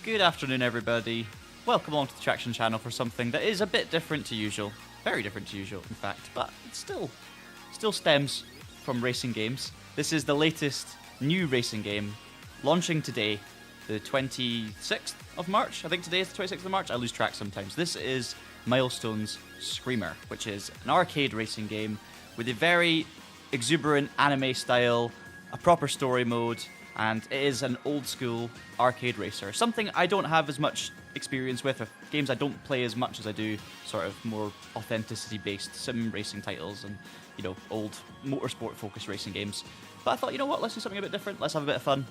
Good afternoon, everybody. Welcome along to the Traction channel for something that is a bit different to usual. Very different to usual, in fact, but it still stems from racing games. This is the latest new racing game, launching today, the 26th of March. I think today is the 26th of March. I lose track sometimes. This is Milestone's Screamer, which is an arcade racing game with a very exuberant anime style, a proper story mode, and it is an old school arcade racer. Something I don't have as much experience with, or games I don't play as much as I do sort of more authenticity based sim racing titles and, you know, old motorsport focused racing games. But I thought, you know what, let's do something a bit different, let's have a bit of fun.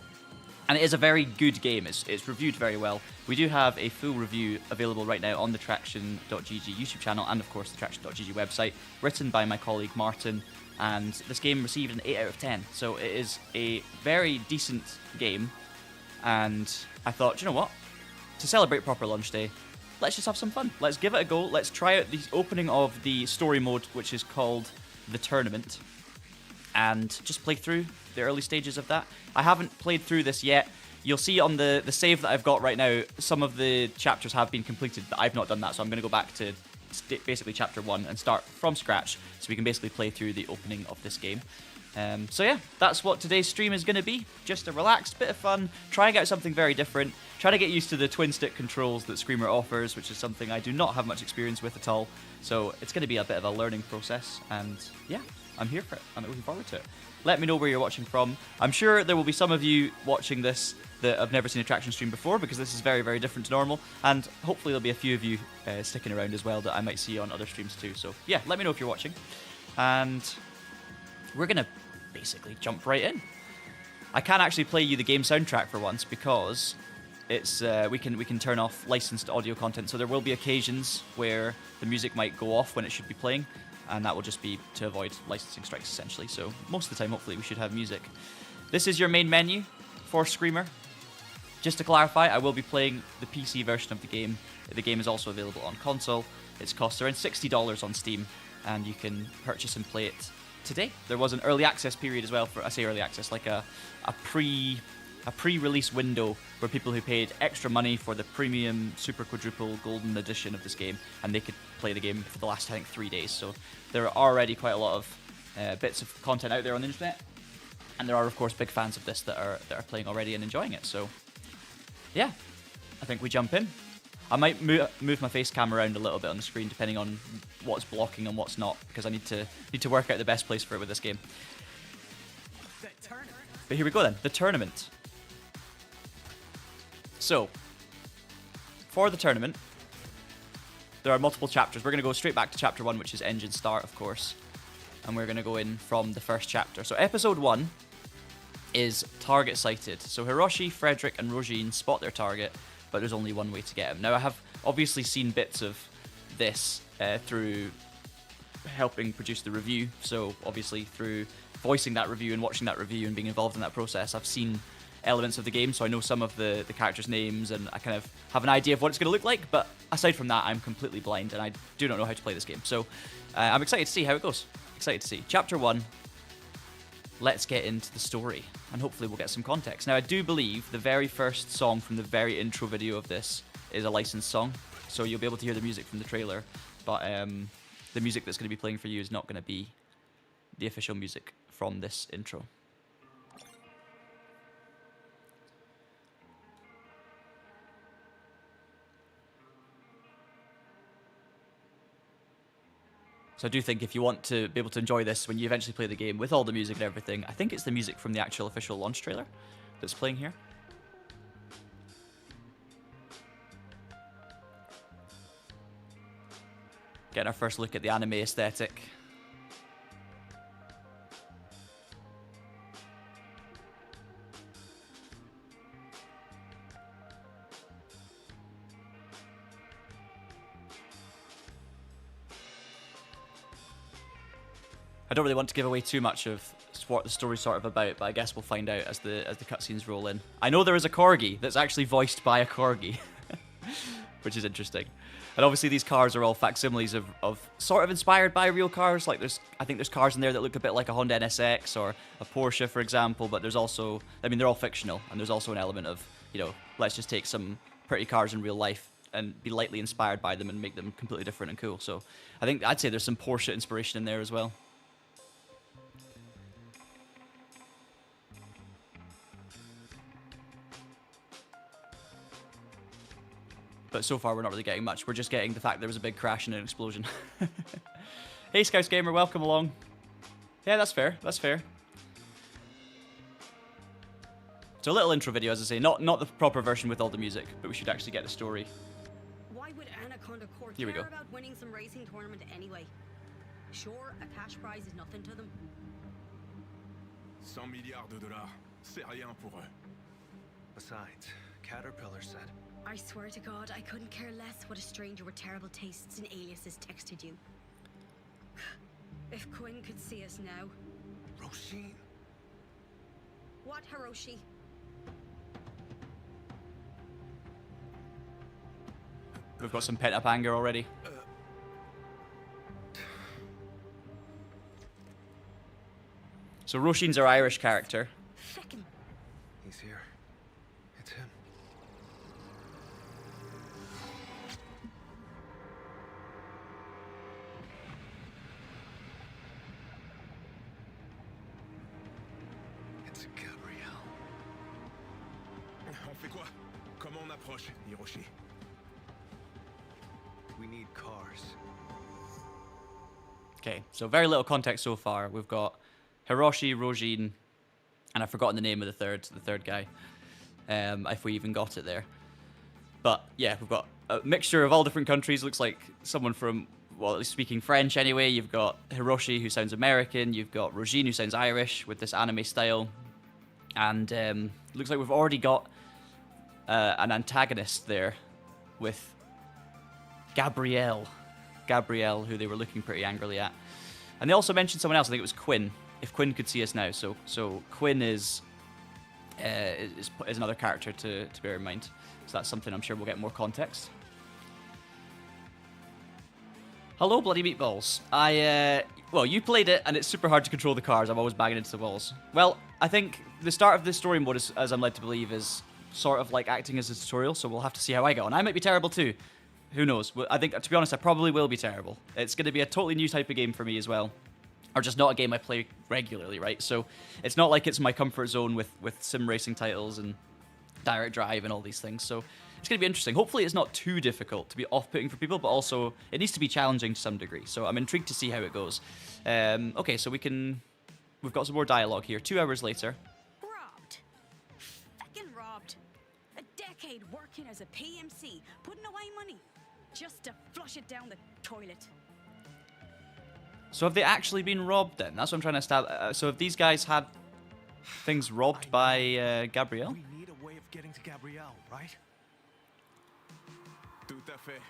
And it is a very good game. It's reviewed very well. We do have a full review available right now on the TraxionGG YouTube channel and, of course, the TraxionGG website, written by my colleague Martin. And this game received an 8 out of 10. So it is a very decent game. And I thought, you know what? To celebrate proper launch day, let's just have some fun. Let's give it a go. Let's try out the opening of the story mode, which is called The Tournament, and just play through the early stages of that. I haven't played through this yet. You'll see on the save that I've got right now, some of the chapters have been completed, but I've not done that, so I'm going to go back to basically chapter 1 and start from scratch, so we can basically play through the opening of this game. So yeah, that's what today's stream is going to be. Just a relaxed bit of fun, trying out something very different, trying to get used to the twin stick controls that Screamer offers, which is something I do not have much experience with at all. So it's going to be a bit of a learning process, and yeah, I'm here for it. I'm looking forward to it. Let me know where you're watching from. I'm sure there will be some of you watching this that have never seen a Traction stream before, because this is very, very different to normal, and hopefully there'll be a few of you sticking around as well that I might see on other streams too. So yeah, let me know if you're watching, and we're going to basically jump right in. I can actually play you the game soundtrack for once, because it's we can turn off licensed audio content, so there will be occasions where the music might go off when it should be playing, and that will just be to avoid licensing strikes essentially. So most of the time, hopefully, we should have music. This is your main menu for Screamer. Just to clarify, I will be playing the PC version of the game. The game is also available on console. It costs around $60 on Steam, and you can purchase and play it today. There was an early access period as well, for, I say early access, like a pre-release window where people who paid extra money for the premium super quadruple golden edition of this game, and they could play the game for the last, I think, 3 days. So there are already quite a lot of bits of content out there on the internet, and there are, of course, big fans of this that are playing already and enjoying it. So yeah, I think we jump in. I might move my face cam around a little bit on the screen depending on what's blocking and what's not, because I need to work out the best place for it with this game. But here we go then, the tournament. So, for the tournament, there are multiple chapters. We're going to go straight back to chapter 1, which is Engine Start, of course. And we're going to go in from the first chapter. So episode 1 is target sighted. So Hiroshi, Frederick, and Rogine spot their target, but there's only one way to get him. Now, I have obviously seen bits of this through helping produce the review. So obviously through voicing that review and watching that review and being involved in that process, I've seen elements of the game, so I know some of the characters' names, and I kind of have an idea of what it's going to look like, but aside from that, I'm completely blind, and I do not know how to play this game. So I'm excited to see how it goes. Excited to see. Chapter 1, let's get into the story, and hopefully we'll get some context. Now, I do believe the very first song from the very intro video of this is a licensed song, so you'll be able to hear the music from the trailer, but the music that's going to be playing for you is not going to be the official music from this intro. So I do think if you want to be able to enjoy this when you eventually play the game with all the music and everything, I think it's the music from the actual official launch trailer that's playing here. Getting our first look at the anime aesthetic. I don't really want to give away too much of what the story's sort of about, but I guess we'll find out as the cutscenes roll in. I know there is a corgi that's actually voiced by a corgi, which is interesting. And obviously these cars are all facsimiles of sort of inspired by real cars. Like I think there's cars in there that look a bit like a Honda NSX or a Porsche, for example, but there's also, I mean, they're all fictional, and there's also an element of, you know, let's just take some pretty cars in real life and be lightly inspired by them and make them completely different and cool. So I think I'd say there's some Porsche inspiration in there as well. But so far we're not really getting much. We're just getting the fact there was a big crash and an explosion. Hey Scouts Gamer, welcome along. Yeah, that's fair. That's fair. So a little intro video, as I say, not the proper version with all the music, but we should actually get the story. Why would Anaconda Court Here we go. care about winning some racing tournament anyway? Sure, a cash prize is nothing to them. 100 milliards de dollars, c'est rien pour eux. Besides, Caterpillar said. I swear to God, I couldn't care less what a stranger with terrible tastes and aliases texted you. If Quinn could see us now. Roshin. What, Hiroshi? We've got some pent-up anger already. So Roshin's our Irish character. Feckin'. He's here. It's him. It's Gabrielle. On fait quoi? Comment on approche, Hiroshi? We need cars. Okay, so very little context so far. We've got Hiroshi, Rojin, and I've forgotten the name of the third guy. If we even got it there. But yeah, we've got a mixture of all different countries. Looks like someone from, well, at least speaking French anyway. You've got Hiroshi, who sounds American. You've got Rojin, who sounds Irish with this anime style. And looks like we've already got an antagonist there with Gabrielle, who they were looking pretty angrily at. And they also mentioned someone else. I think it was Quinn. If Quinn could see us now, so Quinn is another character to bear in mind. So that's something I'm sure we'll get more context. Hello, bloody meatballs. Well, you played it, and it's super hard to control the cars. I'm always banging into the walls. Well, I think the start of this story mode, as I'm led to believe, is sort of like acting as a tutorial. So we'll have to see how I go. And I might be terrible too. Who knows? I think, to be honest, I probably will be terrible. It's going to be a totally new type of game for me as well. Or just not a game I play regularly, right? So it's not like it's my comfort zone with sim racing titles and direct drive and all these things. So it's going to be interesting. Hopefully it's not too difficult to be off-putting for people, but also it needs to be challenging to some degree. So I'm intrigued to see how it goes. Okay, so we've got some more dialogue here. 2 hours later. Robbed. Feckin' robbed. A decade working as a PMC, putting away money just to flush it down the toilet. So have they actually been robbed then? That's what I'm trying to establish. So have these guys had things robbed by Gabrielle? We need a way of getting to Gabrielle, right? Tout à fait.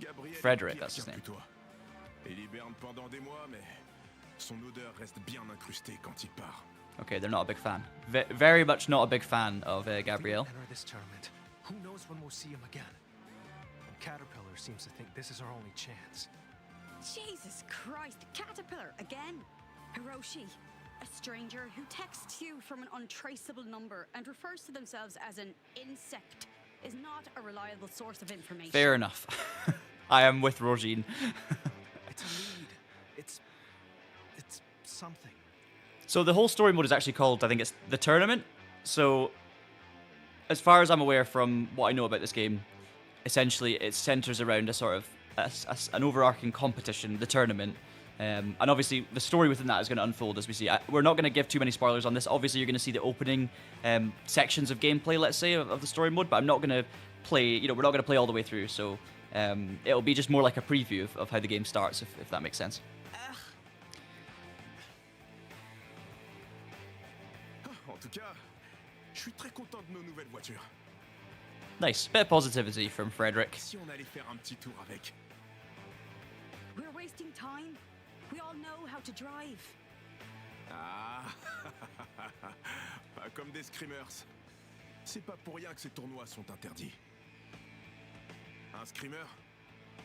Gabriel Frederick, est pire that's his qu'un name. putois. Il hiberne pendant des mois, mais son odeur reste bien incrustée quand il part. Okay, they're not a big fan. Very much not a big fan of If we Gabrielle. don't enter this tournament, who knows when we'll see him again? Caterpillar seems to think this is our only chance. Jesus Christ, Caterpillar again. Hiroshi, a stranger who texts you from an untraceable number and refers to themselves as an insect, is not a reliable source of information. Fair enough. I am with Rojin. It's a lead. It's something. So the whole story mode is actually called, I think it's the tournament. So as far as I'm aware from what I know about this game, essentially it centers around a sort of an overarching competition, the tournament. And obviously the story within that is going to unfold as we see. We're not going to give too many spoilers on this. Obviously you're going to see the opening sections of gameplay, let's say, of the story mode, but I'm not going to play, we're not going to play all the way through. So it'll be just more like a preview of how the game starts, if that makes sense. En tout cas, je suis très content de nos nouvelles voitures. Nice. Bit of positivity from Frederick. Si on allait faire un petit tour avec. We're wasting time. We all know how to drive. Ah, pas comme des screamers. C'est pas pour rien que ces tournois sont interdits. Un screamer,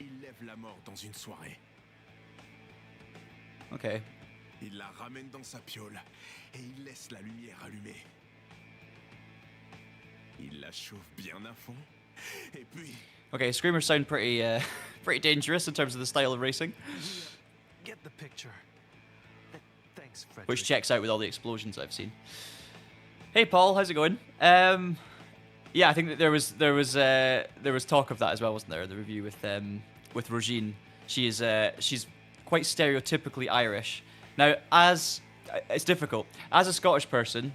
il lève la mort dans une soirée. Okay. Il la ramène dans sa piole et il laisse la lumière allumée. Il la chauffe bien à fond Et puis, Okay, screamers sound pretty pretty dangerous in terms of the style of racing, Get the picture. Thanks, Frederick. which checks out with all the explosions I've seen. Hey Paul, how's it going? Yeah, I think that there was talk of that as well, wasn't there? The review with Rogine. She's quite stereotypically Irish. Now, it's difficult as a Scottish person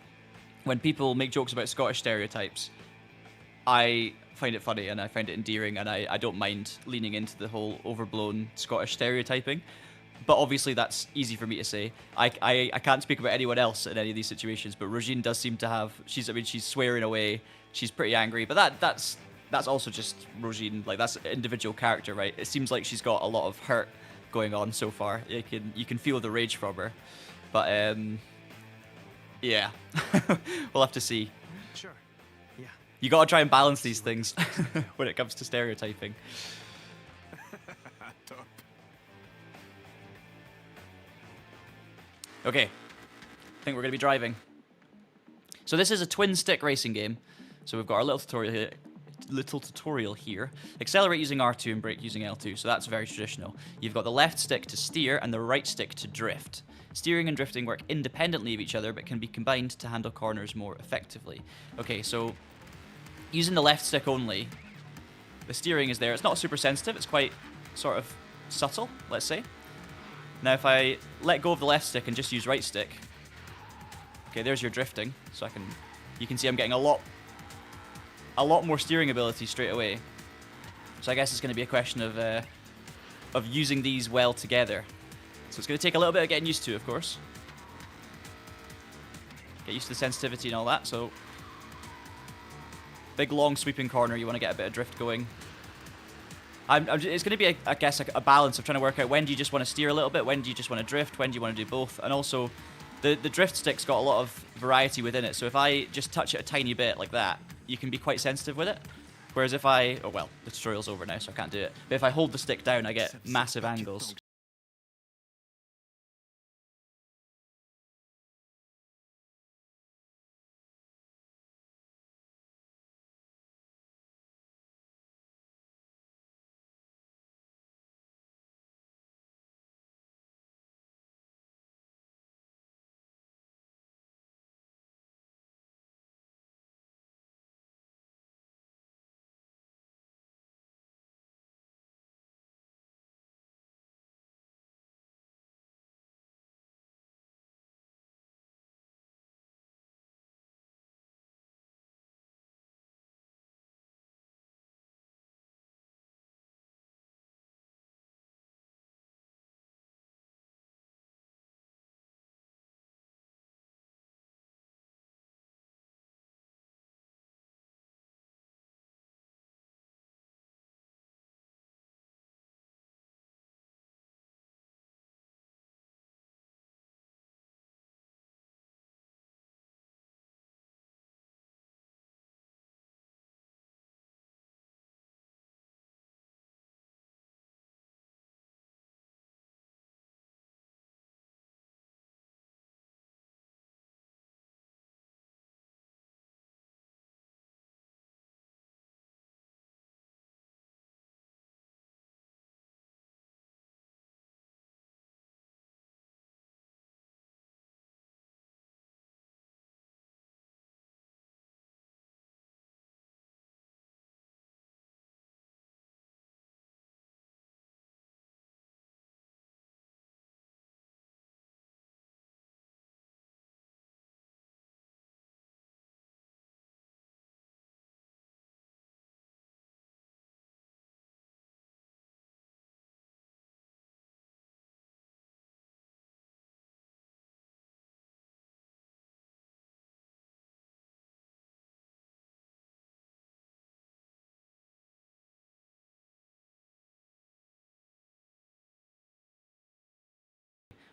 when people make jokes about Scottish stereotypes. I find it funny and I find it endearing, and I don't mind leaning into the whole overblown Scottish stereotyping. But obviously that's easy for me to say. I can't speak about anyone else in any of these situations, but Rogine does seem to have she's swearing away, she's pretty angry, but that's also just Rogine, like that's an individual character, right? It seems like she's got a lot of hurt going on so far. You can feel the rage from her. But yeah. We'll have to see. Sure. Yeah. You gotta try and balance these things when it comes to stereotyping. top. Okay, I think we're going to be driving. So this is a twin-stick racing game. So we've got our little tutorial here. Accelerate using R2 and brake using L2. So that's very traditional. You've got the left stick to steer and the right stick to drift. Steering and drifting work independently of each other, but can be combined to handle corners more effectively. Okay, so using the left stick only, the steering is there. It's not super sensitive. It's quite sort of subtle, let's say. Now if I let go of the left stick and just use right stick, okay, there's your drifting. So you can see I'm getting a lot more steering ability straight away. So I guess it's going to be a question of using these well together. So it's going to take a little bit of getting used to, of course. Get used to the sensitivity and all that. So big long sweeping corner, you want to get a bit of drift going. It's going to be, I guess, a balance of trying to work out when do you just want to steer a little bit, when do you just want to drift, when do you want to do both, and also the drift stick's got a lot of variety within it. So if I just touch it a tiny bit like that, you can be quite sensitive with it. Whereas if the tutorial's over now, so I can't do it. But if I hold the stick down, I get massive angles.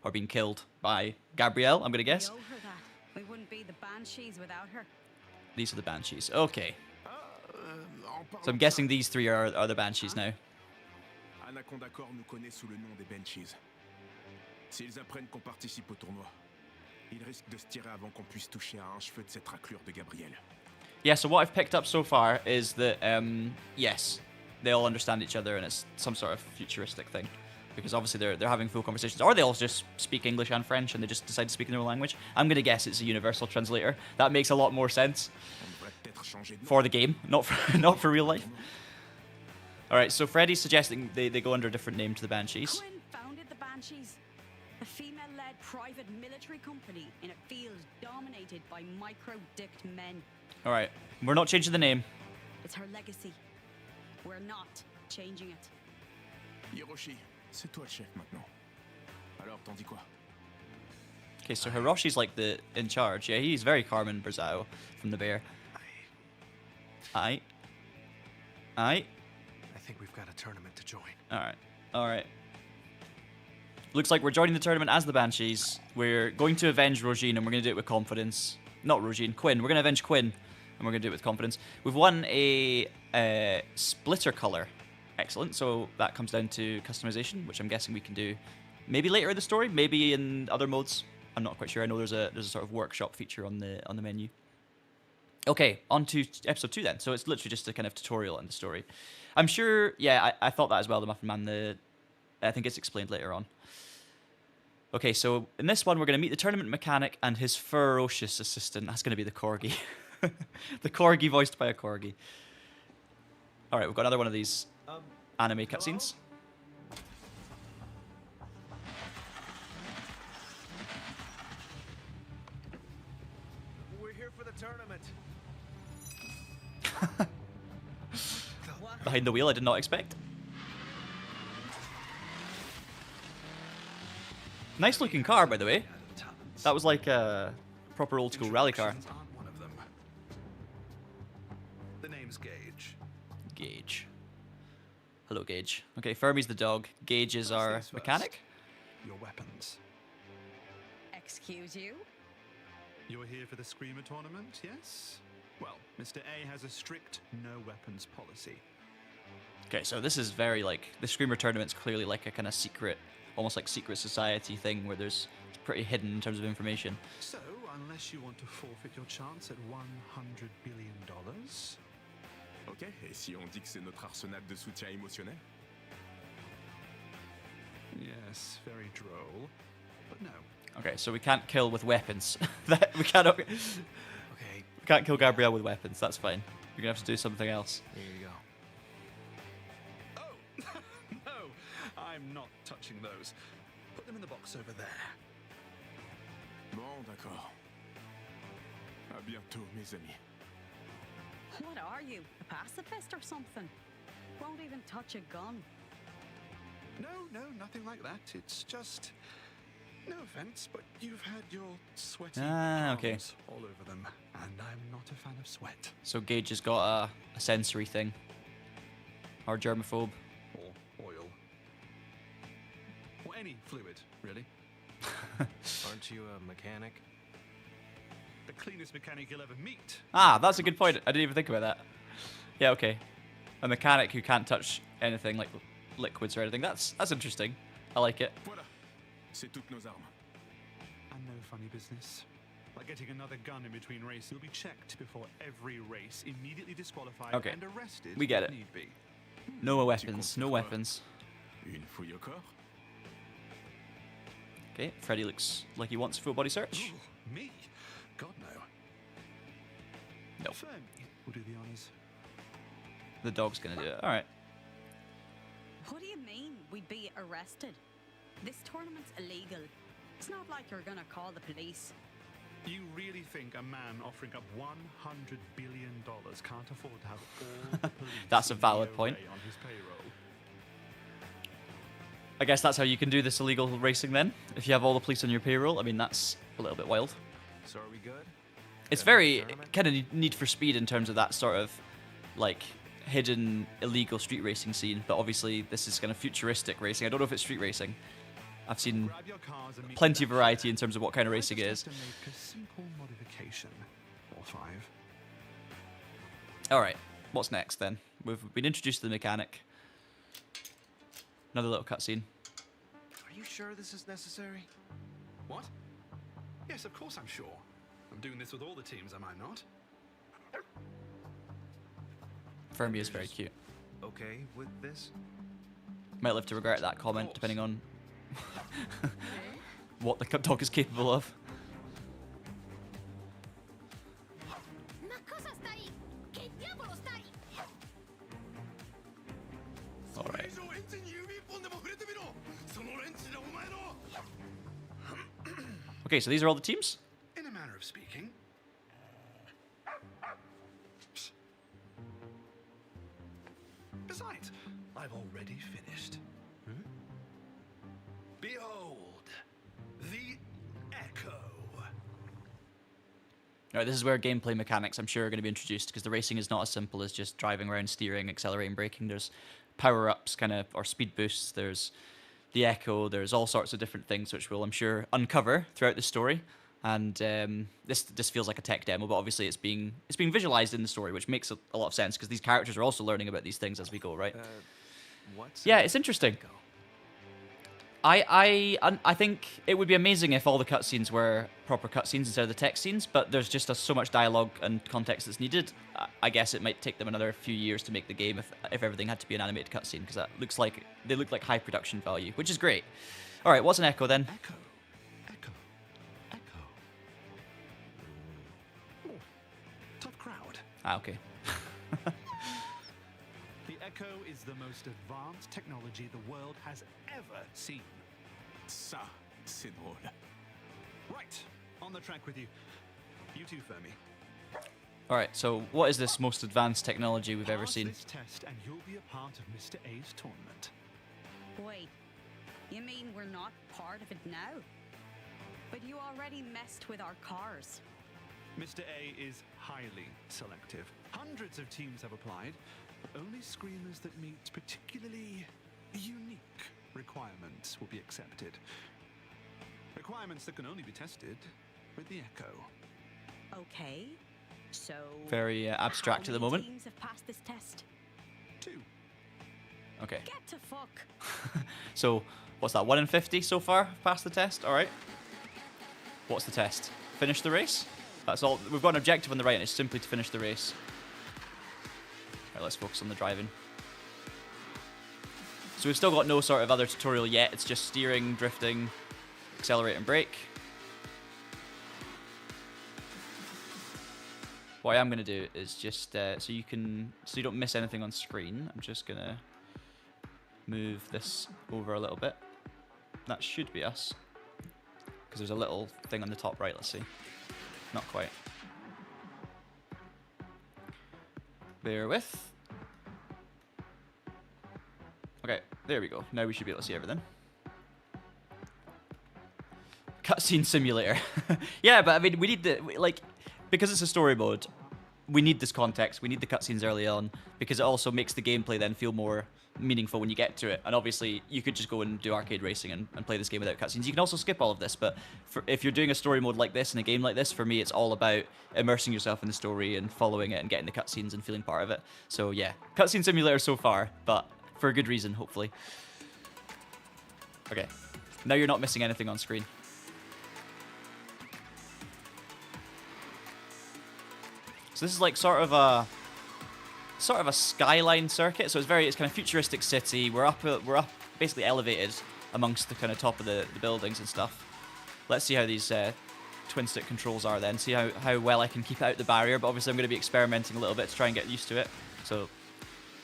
Or being killed by Gabrielle, I'm going to guess. We owe her that. We wouldn't be the Banshees without her. These are the Banshees. Okay. En parlant So I'm de guessing ça, these three are the Banshees now. Anaconda Corps nous connaît sous le nom des Banshees. S'ils apprennent qu'on participe au tournoi, ils risquent de se tirer avant qu'on puisse toucher à un cheveu de cette raclure de Gabriel. Yeah, so what I've picked up so far is that, yes, they all understand each other and it's some sort of futuristic thing. Because obviously they're having full conversations. Or they all just speak English and French and they just decide to speak in their own language. I'm going to guess it's a universal translator. That makes a lot more sense for the game, not for real life. Alright, so Freddy's suggesting they go under a different name to the Banshees. Quinn founded the Banshees, a female-led private military company in a field dominated by micro-dicked men. Alright, we're not changing the name. It's her legacy. We're not changing it. Hiroshi, c'est toi le chef maintenant. Alors, t'en dis quoi? Okay, so Hiroshi's like the in charge. Yeah, he's very Carmen Brazao from the Bear. Aye. I think we've got a tournament to join. Alright. Alright. Looks like we're joining the tournament as the Banshees. We're going to avenge Rogine and we're going to do it with confidence. Not Rogine, Quinn. We're going to avenge Quinn and we're going to do it with confidence. We've won a splitter color. Excellent. So that comes down to customization, which I'm guessing we can do maybe later in the story, maybe in other modes. I'm not quite sure. I know there's a sort of workshop feature on the menu. Okay, on to episode 2 then. So it's literally just a kind of tutorial in the story. I'm sure, yeah, I thought that as well, the Muffin Man. I think it's explained later on. Okay, so in this one, we're going to meet the tournament mechanic and his ferocious assistant. That's going to be the Corgi. The Corgi voiced by a Corgi. All right, we've got another one of these anime cutscenes. We're here for the tournament. Behind the wheel, I did not expect. Nice looking car, by the way. That was like a proper old school rally car. Introductions aren't one of them. The name's Gage. Gage. Hello, Gage. Okay, Fermi's the dog. Gage is our First things first. mechanic. Your weapons. Excuse you? You're here for the Screamer tournament, yes? Well, Mr. A has a strict no weapons policy. Okay, so this is very like the Screamer tournament's clearly like a kind of secret, almost like secret society thing where it's pretty hidden in terms of information. So, unless you want to forfeit your chance at $100 billion, Ok, et si on dit que c'est notre arsenal de soutien émotionnel? yes, very droll, but no. Okay, so we can't kill with weapons. We cannot. Okay, We can't kill Gabrielle with weapons. That's fine. You're gonna have to do something else. here you go. Oh, no, I'm not touching those. Put them in the box over there. Bon, d'accord. À bientôt, mes amis. What are you, a pacifist or something? Won't even touch a gun. No, nothing like that. It's just... No offense, but you've had your sweaty Okay. palms all over them, and I'm not a fan of sweat. So Gage has got a sensory thing. Or germaphobe. Or oil. Or any fluid, really. Aren't you a mechanic? The cleanest mechanic you'll ever meet. Ah, that's a good point. I didn't even think about that. Yeah, okay. A mechanic who can't touch anything like liquids or anything. That's interesting. I like it. Voilà, c'est toutes nos armes. And no funny business. Like getting another gun in between races, you'll be checked before every race, immediately disqualified Okay. and arrested. We get if it. Need be. No weapons. No weapons. Une fouille au corps? Okay, Freddy looks like he wants a full body search. Ooh, me? God no. No. Fermi will do the honors. The dog's gonna do it. Alright. What do you mean we'd be arrested? This tournament's illegal. It's not like you're gonna call the police. You really think a man offering up $100 billion can't afford to have all the police That's a in the valid array point. on his payroll? I guess that's how you can do this illegal racing then. If you have all the police on your payroll, I mean, that's a little bit wild. So are we good? It's Good very tournament? kind of Need for Speed in terms of that sort of like hidden illegal street racing scene, but obviously this is kind of futuristic racing. I don't know if it's street racing. I've seen Grab your cars and meet plenty of the variety in terms of what kind of I racing it just is. have to make a simple modification or 5. All right, what's next then? We've been introduced to the mechanic. Another little cutscene. Are you sure this is necessary? What? Yes, of course I'm sure. I'm doing this with all the teams, am I not? Fermi is very cute. Okay with this? Might live to regret that comment, depending on what the dog is capable of. Alright. Okay, so these are all the teams? In a manner of speaking. Besides, I've already finished. Behold, the Echo. Alright, this is where gameplay mechanics, I'm sure, are going to be introduced, because the racing is not as simple as just driving around, steering, accelerating, braking. There's power-ups, kind of, or speed boosts. There's the Echo. There's all sorts of different things, which we'll, I'm sure, uncover throughout the story. And this feels like a tech demo, but obviously it's being visualized in the story, which makes a lot of sense, because these characters are also learning about these things as we go, right? Yeah, it's interesting. I think it would be amazing if all the cutscenes were proper cutscenes instead of the text scenes, but there's just so much dialogue and context that's needed. I guess it might take them another few years to make the game if everything had to be an animated cutscene, because that looks like they look like high production value, which is great. All right, what's an Echo then? Echo. Echo. Echo. Oh, tough crowd. Ah, okay. The Echo is the most advanced technology the world has ever seen. Ça, c'est drôle. Right, on the track with you. You too, Fermi. All right, so what is this most advanced technology we've ever Pass seen? this test and you'll be a part of Mr. A's tournament. Wait, you mean we're not part of it now? But you already messed with our cars. Mr. A is highly selective. Hundreds of teams have applied, but only screamers that meet particularly unique requirements will be accepted. Requirements that can only be tested with the Echo. Okay, so Very abstract how at the many moment. teams have passed this test? 2. Okay. Get to fuck. So, what's that, 1 in 50 so far past the test? All right. What's the test? Finish the race? That's all. We've got an objective on the right, and it's simply to finish the race. All right, let's focus on the driving. So we've still got no sort of other tutorial yet. It's just steering, drifting, accelerate and brake. What I am going to do is just, so you don't miss anything on screen, I'm just going to move this over a little bit. That should be us. Because there's a little thing on the top right, let's see. Not quite. Bear with. Okay, there we go. Now we should be able to see everything. Cutscene simulator. Yeah, but I mean, we need the, like, because it's a story mode, we need this context. We need the cutscenes early on, because it also makes the gameplay then feel more meaningful when you get to it. And obviously, you could just go and do arcade racing and play this game without cutscenes. You can also skip all of this, but if you're doing a story mode like this in a game like this, for me, it's all about immersing yourself in the story and following it and getting the cutscenes and feeling part of it. So yeah, cutscene simulator so far, but for a good reason, hopefully. Okay, now you're not missing anything on screen. So this is like sort of a skyline circuit. So it's kind of futuristic city. We're up basically elevated amongst the kind of top of the buildings and stuff. Let's see how these twin stick controls are then. See how well I can keep out the barrier. But obviously I'm going to be experimenting a little bit to try and get used to it. So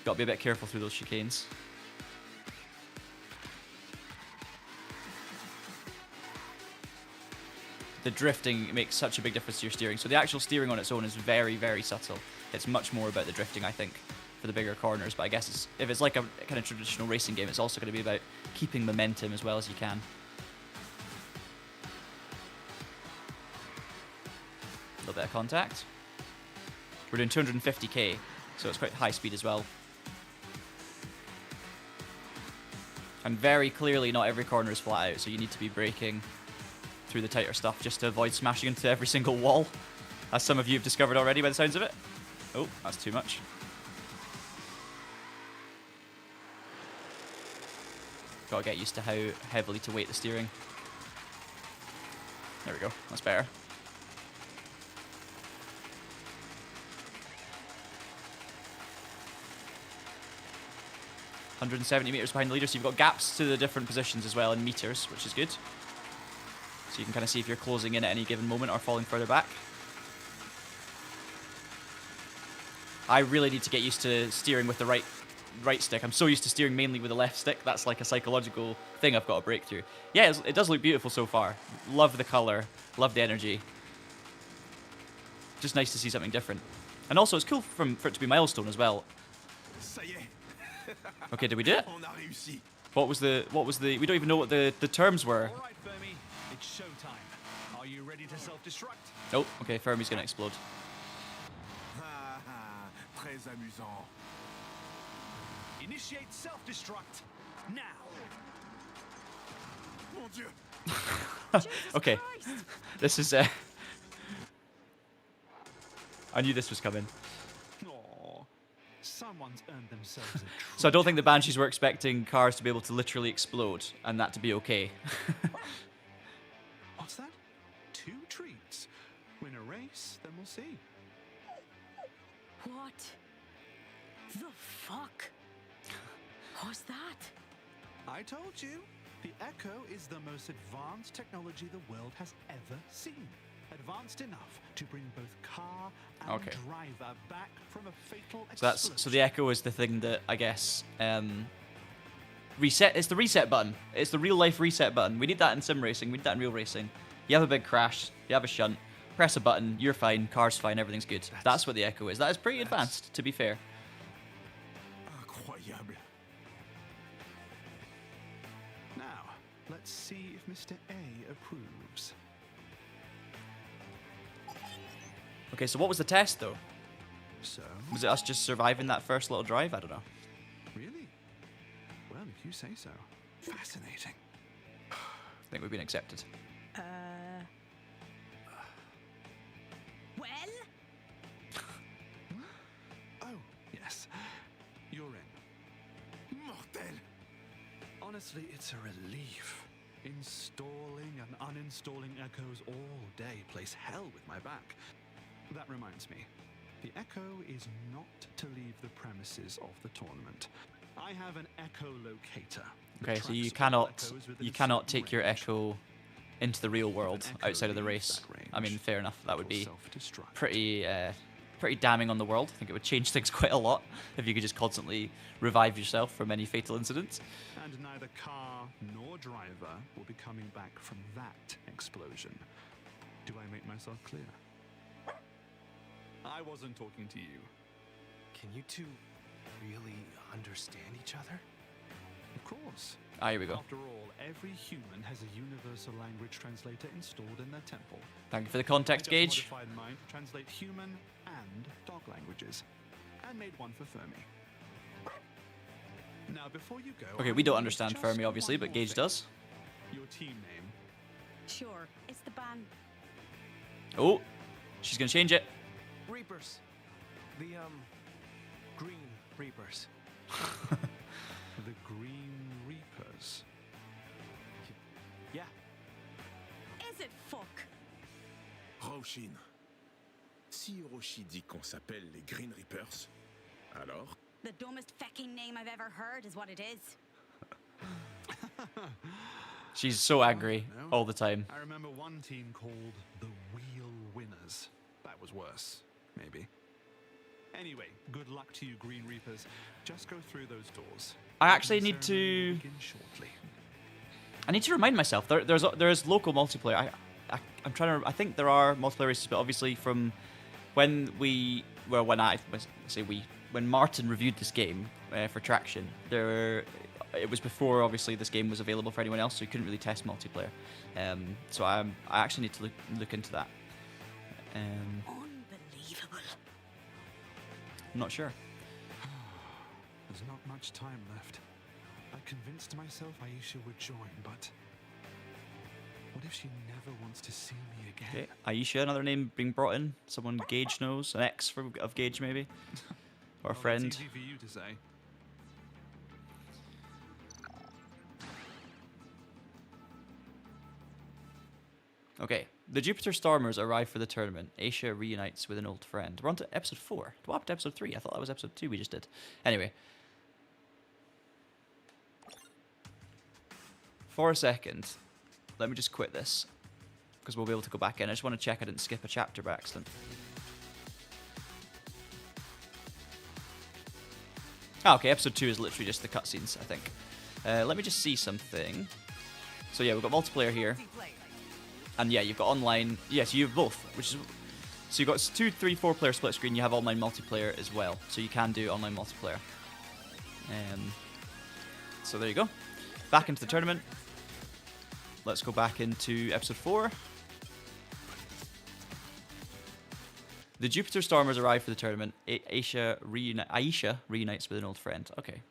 got to be a bit careful through those chicanes. The drifting makes such a big difference to your steering. So the actual steering on its own is very, very subtle. It's much more about the drifting, I think, for the bigger corners. But I guess if it's like a kind of traditional racing game, it's also going to be about keeping momentum as well as you can. A little bit of contact. We're doing 250k, so it's quite high speed as well. And very clearly, not every corner is flat out, so you need to be braking through the tighter stuff just to avoid smashing into every single wall, as some of you have discovered already by the sounds of it. Oh, that's too much. Gotta get used to how heavily to weight the steering. There we go, that's better. 170 meters behind the leader, so you've got gaps to the different positions as well in meters, which is good. So you can kind of see if you're closing in at any given moment or falling further back. I really need to get used to steering with the right stick. I'm so used to steering mainly with the left stick. That's like a psychological thing I've got to break through. Yeah, it does look beautiful so far. Love the color, love the energy. Just nice to see something different. And also, it's cool for it to be Milestone as well. Ça y est. Okay, did we do it? On a réussi. What was the? We don't even know what the terms were. All right, Fermi, it's showtime. Are you ready to self-destruct? Oh, okay, Fermi's gonna explode. Ah, ah, très amusant. Initiate self-destruct now. Mon Dieu. Jesus Okay, Christ. this is. I knew this was coming. Aw, someone's earned themselves a treat. So I don't think the Banshees were expecting cars to be able to literally explode and that to be okay. What's that? 2 treats. Win a race, then we'll see. What the fuck was that? I told you, the Echo is the most advanced technology the world has ever seen. Advanced enough to bring both car and Okay. driver back from a fatal So the Echo is the thing that I guess reset. It's the reset button. It's the real life reset button. We need that in sim racing. We need that in real racing. You have a big crash. You have a shunt. Press a button. You're fine. Car's fine. Everything's good. That's what the Echo is. That is pretty advanced, to be fair. Incroyable. Now, let's see if Mr. A approves. Okay, so what was the test though? So, Was it us just surviving that first little drive? I don't know. really? Well, if you say so. Fascinating. I think we've been accepted. Well, Oh, yes. You're in. Mortel. Honestly, it's a relief. Installing and uninstalling Echoes all day plays hell with my back. That reminds me, the Echo is not to leave the premises of the tournament. I have an Echo locator. that Okay, so you tracks all cannot Echoes within a cannot certain take your range. Echo into the real world An Echo outside of the leaves race. that I mean, range, fair enough. That would it be will self-destruct. pretty damning on the world. I think it would change things quite a lot if you could just constantly revive yourself from any fatal incidents. And neither car nor driver will be coming back from that explosion. Do I make myself clear? I wasn't talking to you. Can you two really understand each other? Of course. Ah, here we go. After all, every human has a universal language translator installed in their temple. Thank you for the I context just gauge. modified mine to translate human and dog languages, and made one for Fermi. Now, before you go, Okay, I we don't need understand just Fermi, obviously, one but more Gage thing. does. Your team name. sure, it's the ban. Oh, she's gonna change it. Reapers. The, Green Reapers. The Green Reapers. Yeah. Is it fuck? Roshin. Si Hiroshi dit qu'on s'appelle les Green Reapers, alors The dumbest fucking name I've ever heard is what it is. She's so angry No. all the time. I remember one team called the Wheel Winners. That was worse, maybe. Anyway, good luck to you, Green Reapers. Just go through those doors. I actually The need ceremony will to- begin shortly. I need to remind myself. There's local multiplayer. I'm trying to. I think there are multiplayer races, but obviously from when when Martin reviewed this game for Traction, it was before obviously this game was available for anyone else, so you couldn't really test multiplayer. So I actually need to look into that. Unbelievable. I'm not sure. There's not much time left. I convinced myself Aisha would join, but what if she never wants to see me again? Okay, Aisha, another name being brought in. Someone Gage knows, an ex of Gage maybe, or a Well, friend. It's easy for you to say. Okay, the Jupiter Stormers arrive for the tournament. Aisha reunites with an old friend. We're on to episode 4. What happened to episode 3? I thought that was episode 2 we just did. Anyway. for a second, let me just quit this, because we'll be able to go back in. I just want to check I didn't skip a chapter by accident. Oh, okay, episode 2 is literally just the cutscenes, I think. Let me just see something. So yeah, we've got multiplayer here. And yeah, you've got online. Yes, you have both, which is... So you've got 2, 3, 4 player split screen. You have online multiplayer as well. So you can do online multiplayer. So there you go. Back into the tournament. Let's go back into episode 4. The Jupiter Stormers arrive for the tournament. Aisha reunites with an old friend. Okay.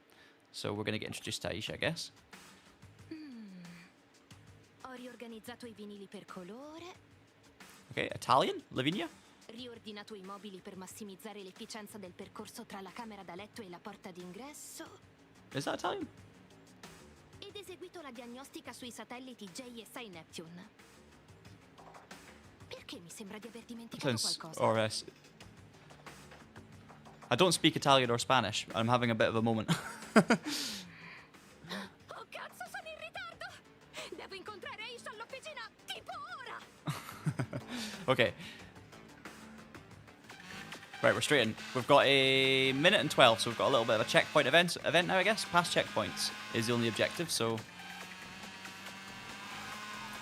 So we're going to get introduced to Aisha, I guess. Ho riorganizzato I vinili per colore. Okay, Italian? Lavinia? Riordinato I mobili per massimizzare l'efficienza del percorso tra la camera da letto e la porta d'ingresso. Is that Italian? Ed eseguito la diagnostica sui satelliti J e 6 Neptune. Perché mi sembra di aver dimenticato qualcosa? Or I don't speak Italian or Spanish. I'm having a bit of a moment. Oh cazzo, sono in ritardo! Devo incontrare Aisha all'officina tipo ora! Okay. Right, we're straight in. We've got a minute and 12, so we've got a little bit of a checkpoint event now, I guess. Past checkpoints is the only objective, so...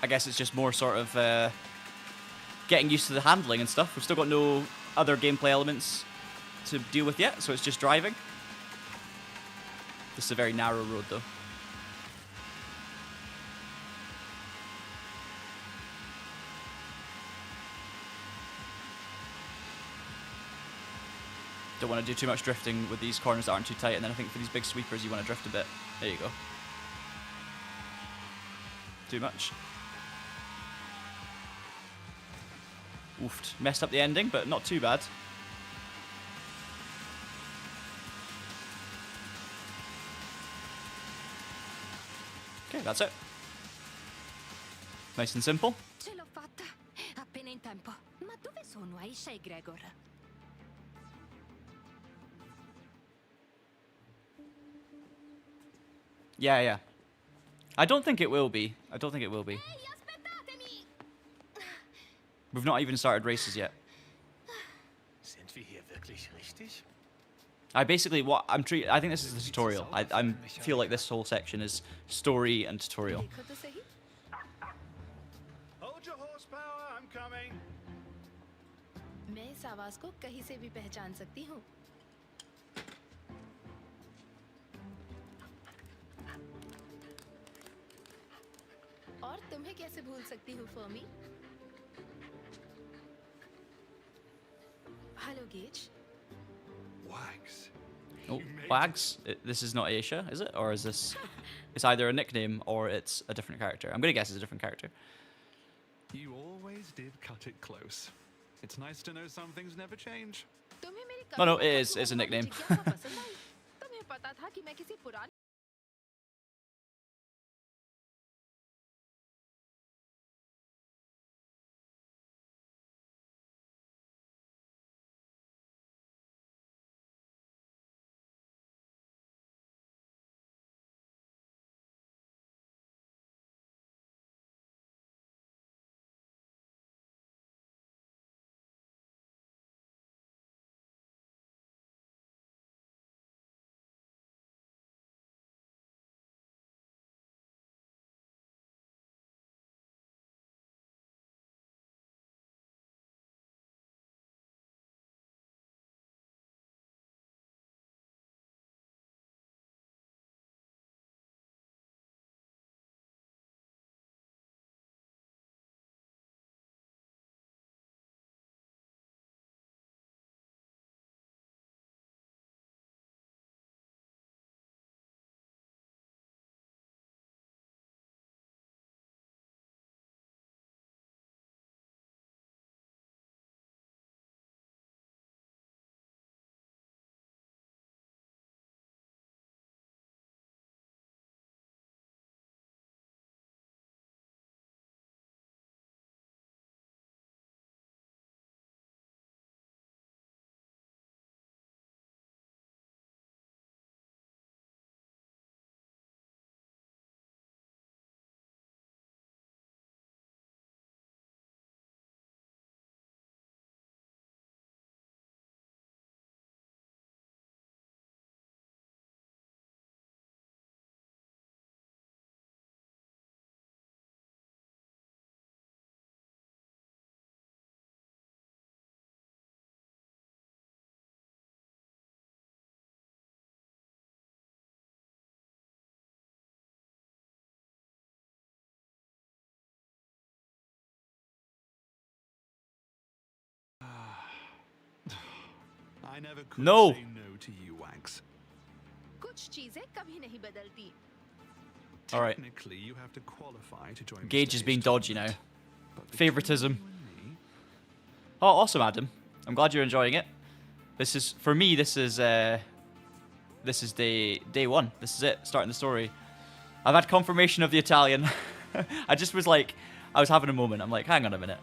I guess it's just more sort of getting used to the handling and stuff. We've still got no other gameplay elements to deal with yet, so it's just driving. This is a very narrow road, though. Don't want to do too much drifting with these corners that aren't too tight, and then I think for these big sweepers you want to drift a bit. There you go. Too much. Oofed. Messed up the ending, but not too bad. Okay, that's it. Nice and simple. Ce l'ho fatta! Appena in tempo. Ma dove sono Aisha e Gregor? Yeah, yeah. I don't think it will be. I don't think it will be. Ehi, aspettatemi! We've not even started races yet. Sind wir hier wirklich richtig? I basically I think this is the tutorial. I feel like this whole section is story and tutorial. देखो तो सही. Hold your horsepower, I'm coming. मैं इस आवाज को कहीं से भी पहचान सकती हूँ. और तुम्हें कैसे भूल सकती हूँ, Fermi? Hello, Gage. Wags. Oh, Wags. This is not Aisha, is it? Or is this... It's either a nickname or it's a different character. I'm going to guess it's a different character. You always did cut it close. It's nice to know some things never change. तुम्हें मेरी No, Kavita it's a nickname. जिज्ञासा पसंद आई? तुम्हें पता था कि मैं किसी पुरानी I never could No. say no to you, Wags. कुछ चीजें कभी नहीं बदलती. All right. Technically, you have to qualify to join. Gage is being dodgy now. Favoritism. You and me, Oh, awesome, Adam. I'm glad you're enjoying it. This is, for me, this is day one. This is it, starting the story. I've had confirmation of the Italian. I just was like, I was having a moment. I'm like, hang on a minute.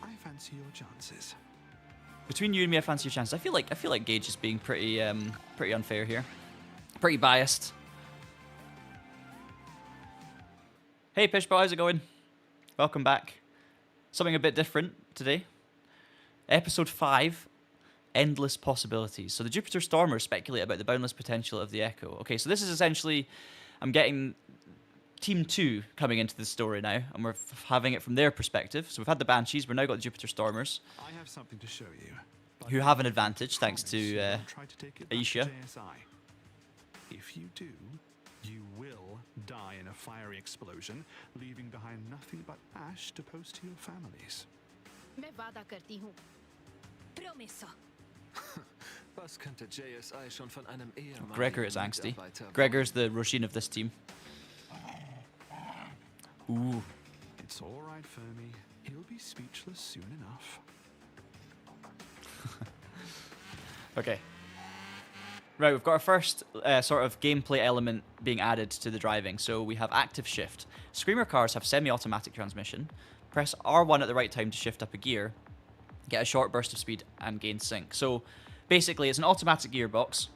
I fancy your chances. Between you and me, I fancy your chances. I feel like Gage is being pretty unfair here. Pretty biased. Hey Pishbo, how's it going? Welcome back. Something a bit different today. Episode 5, Endless Possibilities. So the Jupiter Stormers speculate about the boundless potential of the Echo. Okay, so this is essentially, I'm getting Team 2 coming into the story now, and we're having it from their perspective. So we've had the Banshees, we've now got the Jupiter Stormers, I have something to show you. but who have an advantage thanks promise you to won't try to take it back to Aisha. JSI. If you do, you will die in a fiery explosion, leaving behind nothing but ash to post to your families. मैं वादा करती हूँ. Promesso. Was könnte JSI schon von einem ehemaligen Gregor is angsty. Mitarbeiter Gregor's the Roshin of this team. Ooh. It's all right, Fermi. He'll be speechless soon enough. Okay. Right, we've got our first sort of gameplay element being added to the driving. So we have active shift. Screamer cars have semi-automatic transmission. Press R1 at the right time to shift up a gear. Get a short burst of speed and gain sync. So basically, it's an automatic gearbox.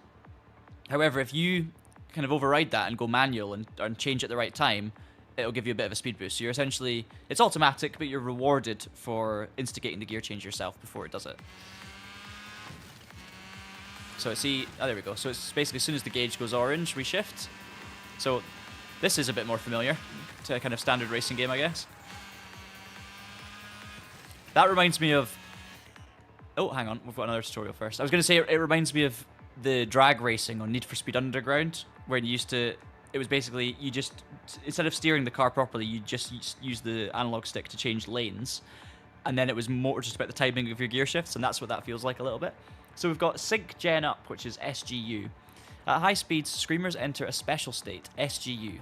However, if you kind of override that and go manual and change at the right time, it'll give you a bit of a speed boost. So you're essentially, it's automatic, but you're rewarded for instigating the gear change yourself before it does it. So see, oh, there we go. So it's basically as soon as the gauge goes orange, we shift. So this is a bit more familiar to a kind of standard racing game, I guess. That reminds me of... Oh, hang on. We've got another tutorial first. I was going to say it reminds me of the drag racing on Need for Speed Underground, where you used to... It was basically, you just... Instead of steering the car properly, you just use the analog stick to change lanes. And then it was more just about the timing of your gear shifts, and that's what that feels like a little bit. So we've got Sync Gen Up, which is SGU. At high speeds, Screamers enter a special state, SGU.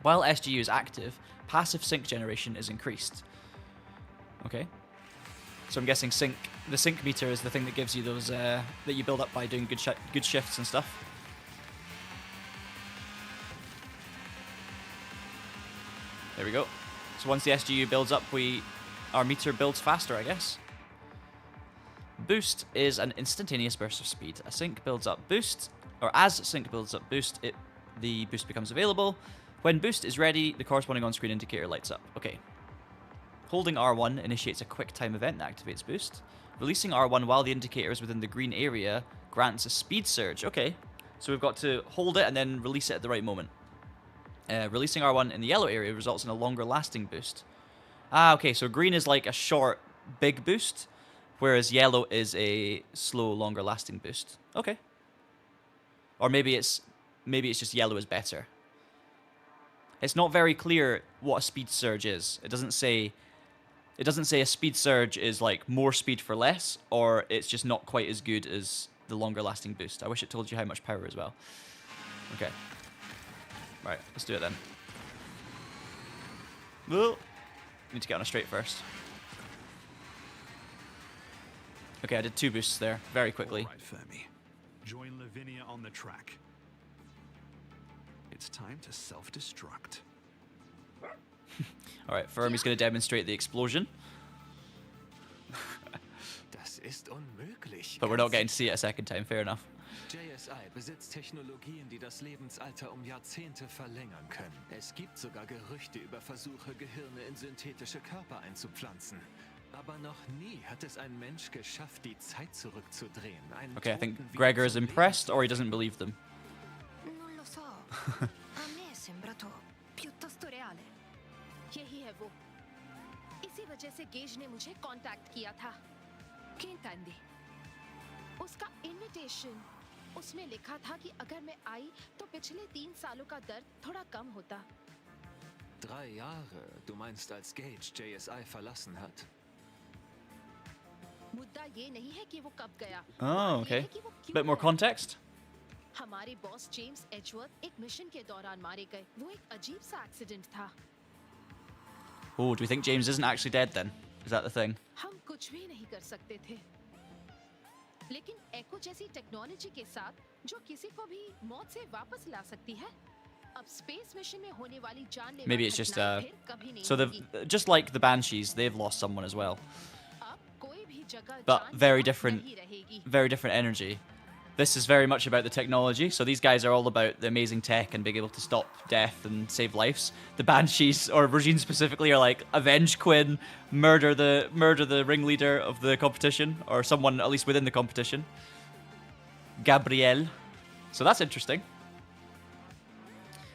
While SGU is active, passive sync generation is increased. Okay. So I'm guessing the sync meter is the thing that gives you those, that you build up by doing good shifts and stuff. There we go. So once the SGU builds up, our meter builds faster, I guess. Boost is an instantaneous burst of speed. A sync builds up boost, or as sync builds up boost, the boost becomes available. When boost is ready, the corresponding on-screen indicator lights up. Okay. Holding R1 initiates a quick time event that activates boost. Releasing R1 while the indicator is within the green area grants a speed surge. Okay. So we've got to hold it and then release it at the right moment. Releasing R1 in the yellow area results in a longer lasting boost. Ah, okay. So green is like a short, big boost, whereas yellow is a slow, longer lasting boost. Okay. Or maybe it's just yellow is better. It's not very clear what a speed surge is. It doesn't say a speed surge is like more speed for less, or it's just not quite as good as the longer lasting boost. I wish it told you how much power as well. Okay. Right, let's do it then. Whoa. Need to get on a straight first. Okay, I did 2 boosts there, very quickly. All right, Fermi. Join Lavinia on the track. It's time to self-destruct. Alright, Fermi's going to demonstrate the explosion. Das ist unmöglich. But we're not getting to see it a second time, fair enough. JSI besitzt Technologien, die das Lebensalter Jahrzehnte verlängern können. Es gibt sogar Gerüchte über Versuche, Gehirne in synthetische Körper einzupflanzen. Aber noch nie hat es ein Mensch geschafft, die Zeit zurückzudrehen. Okay, I think Gregor is impressed, or he doesn't believe them. Non lo so. A me è sembrato piuttosto reale. यही है वो. इसी वजह से gauge ने मुझे contact किया था. Che intendi? उसका इनविटेशन. उसमें लिखा था कि अगर मैं आई तो पिछले 3 सालों का दर्द थोड़ा कम होता. 3 Jahre, du meinst als Gage JSI verlassen hat? मुद्दा ये नहीं है कि वो कब गया। Oh, बात ये okay. है कि वो क्यों Bit more गया। context. हमारे बॉस जेम्स एजवर्थ एक मिशन के दौरान मारे गए। वो एक अजीब सा एक्सीडेंट था। Oh, do we think James isn't actually dead then? Is that the thing? हम कुछ भी नहीं कर सकते थे। लेकिन एको जैसी टेक्नोलॉजी के साथ जो किसी को भी मौत से वापस ला सकती है, अब स्पेस मिशन में होने वाली जानलेवा Maybe it's just घटनाएं फिर कभी नहीं so होगी। just like the Banshees, they've lost someone as well, अब कोई भी जगह but जान very नहीं different, रहेगी। very different energy. This is very much about the technology. So these guys are all about the amazing tech and being able to stop death and save lives. The Banshees, or Regine specifically, are like avenge Quinn, murder the ringleader of the competition, or someone at least within the competition. Gabrielle. So that's interesting.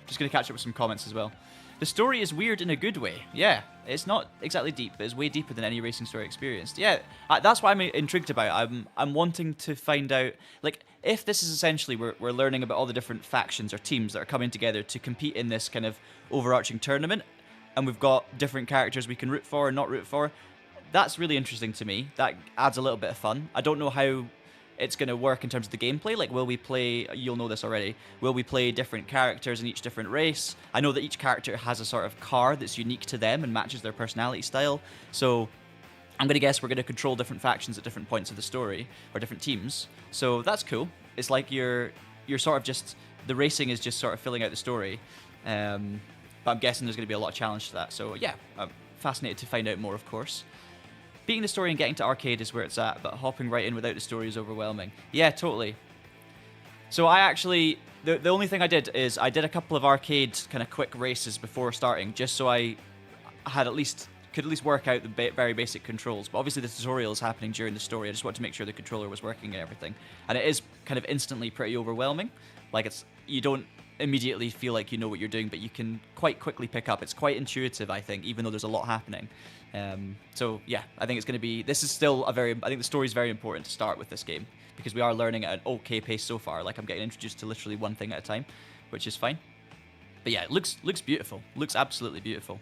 Just gonna catch up with some comments as well. The story is weird in a good way. Yeah, it's not exactly deep, but it's way deeper than any racing story experienced. Yeah, that's what I'm intrigued about. I'm wanting to find out, like, if this is essentially we're learning about all the different factions or teams that are coming together to compete in this kind of overarching tournament, and we've got different characters we can root for and not root for. That's really interesting to me. That adds a little bit of fun. I don't know how it's going to work in terms of the gameplay. Like, will we play, you'll know this already, will we play different characters in each different race? I know that each character has a sort of car that's unique to them and matches their personality style. So I'm going to guess we're going to control different factions at different points of the story, or different teams. So that's cool. It's like you're sort of just, the racing is just sort of filling out the story. But I'm guessing there's going to be a lot of challenge to that. So yeah, I'm fascinated to find out more, of course. Beating the story and getting to arcade is where it's at, but hopping right in without the story is overwhelming. Yeah, totally. So I actually, the only thing I did is I did a couple of arcade kind of quick races before starting, just so I had could at least work out the very basic controls. But obviously the tutorial is happening during the story. I just wanted to make sure the controller was working and everything. And it is kind of instantly pretty overwhelming. Like, you don't immediately feel like you know what you're doing, but you can quite quickly pick up. It's quite intuitive, I think, even though there's a lot happening. So yeah, I think it's going to be, this is still I think the story is very important to start with this game, because we are learning at an okay pace so far. Like, I'm getting introduced to literally one thing at a time, which is fine. But yeah, it looks beautiful. Looks absolutely beautiful.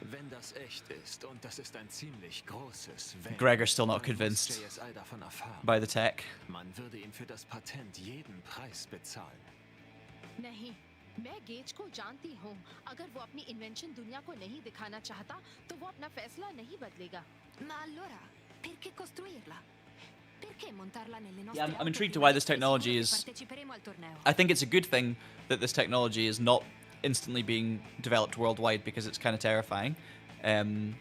Wenn das echt ist, und das ist ein ziemlich großes Wenn, Gregor's still not dann muss convinced JSI davon erfahren. by the tech. Man würde ihm für das Patent jeden Preis bezahlen. नहीं, मैं gauge को जानती हूँ। अगर वो अपनी invention दुनिया को नहीं दिखाना चाहता, तो वो अपना फैसला नहीं बदलेगा। Ma allora, perché costruirla? Perché montarla nelle nostre Yeah, I'm auto intrigued più by this vecchie, technology sicuro is, che parteciperemo al torneo. I think it's a good thing that this technology is not instantly being developed worldwide, because it's kind of terrifying in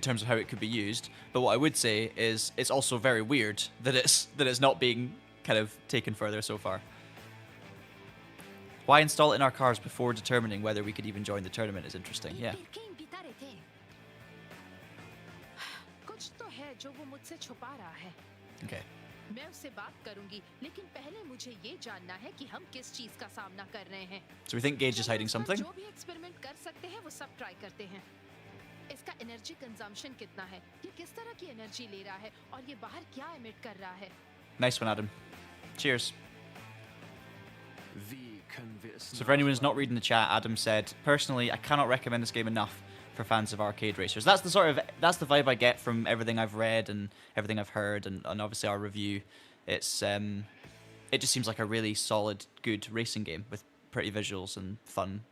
terms of how it could be used. But what I would say is it's also very weird that it's not being kind of taken further so far. Why install it in our cars before determining whether we could even join the tournament is interesting. E Yeah. perché invitare te? कुछ तो है जो वो मुझसे छुपा रहा है। Okay. मैं उससे बात करूंगी, लेकिन पहले मुझे ये जानना है कि हम किस चीज का सामना कर रहे हैं। So we think Gage is hiding इस पर something. जो भी एक्सपेरिमेंट कर सकते हैं वो सब ट्राई करते हैं। इसका एनर्जी कंजम्पशन कितना है, ये किस तरह की एनर्जी ले रहा है, और ये बाहर क्या एमिट कर रहा है। Nice one, Adam. Cheers. Wie können wir es So for anyone who's not reading the chat, Adam said, personally, I cannot recommend this game enough for fans of arcade racers. That's the vibe I get from everything I've read and everything I've heard, and obviously our review. It's it just seems like a really solid, good racing game with pretty visuals and fun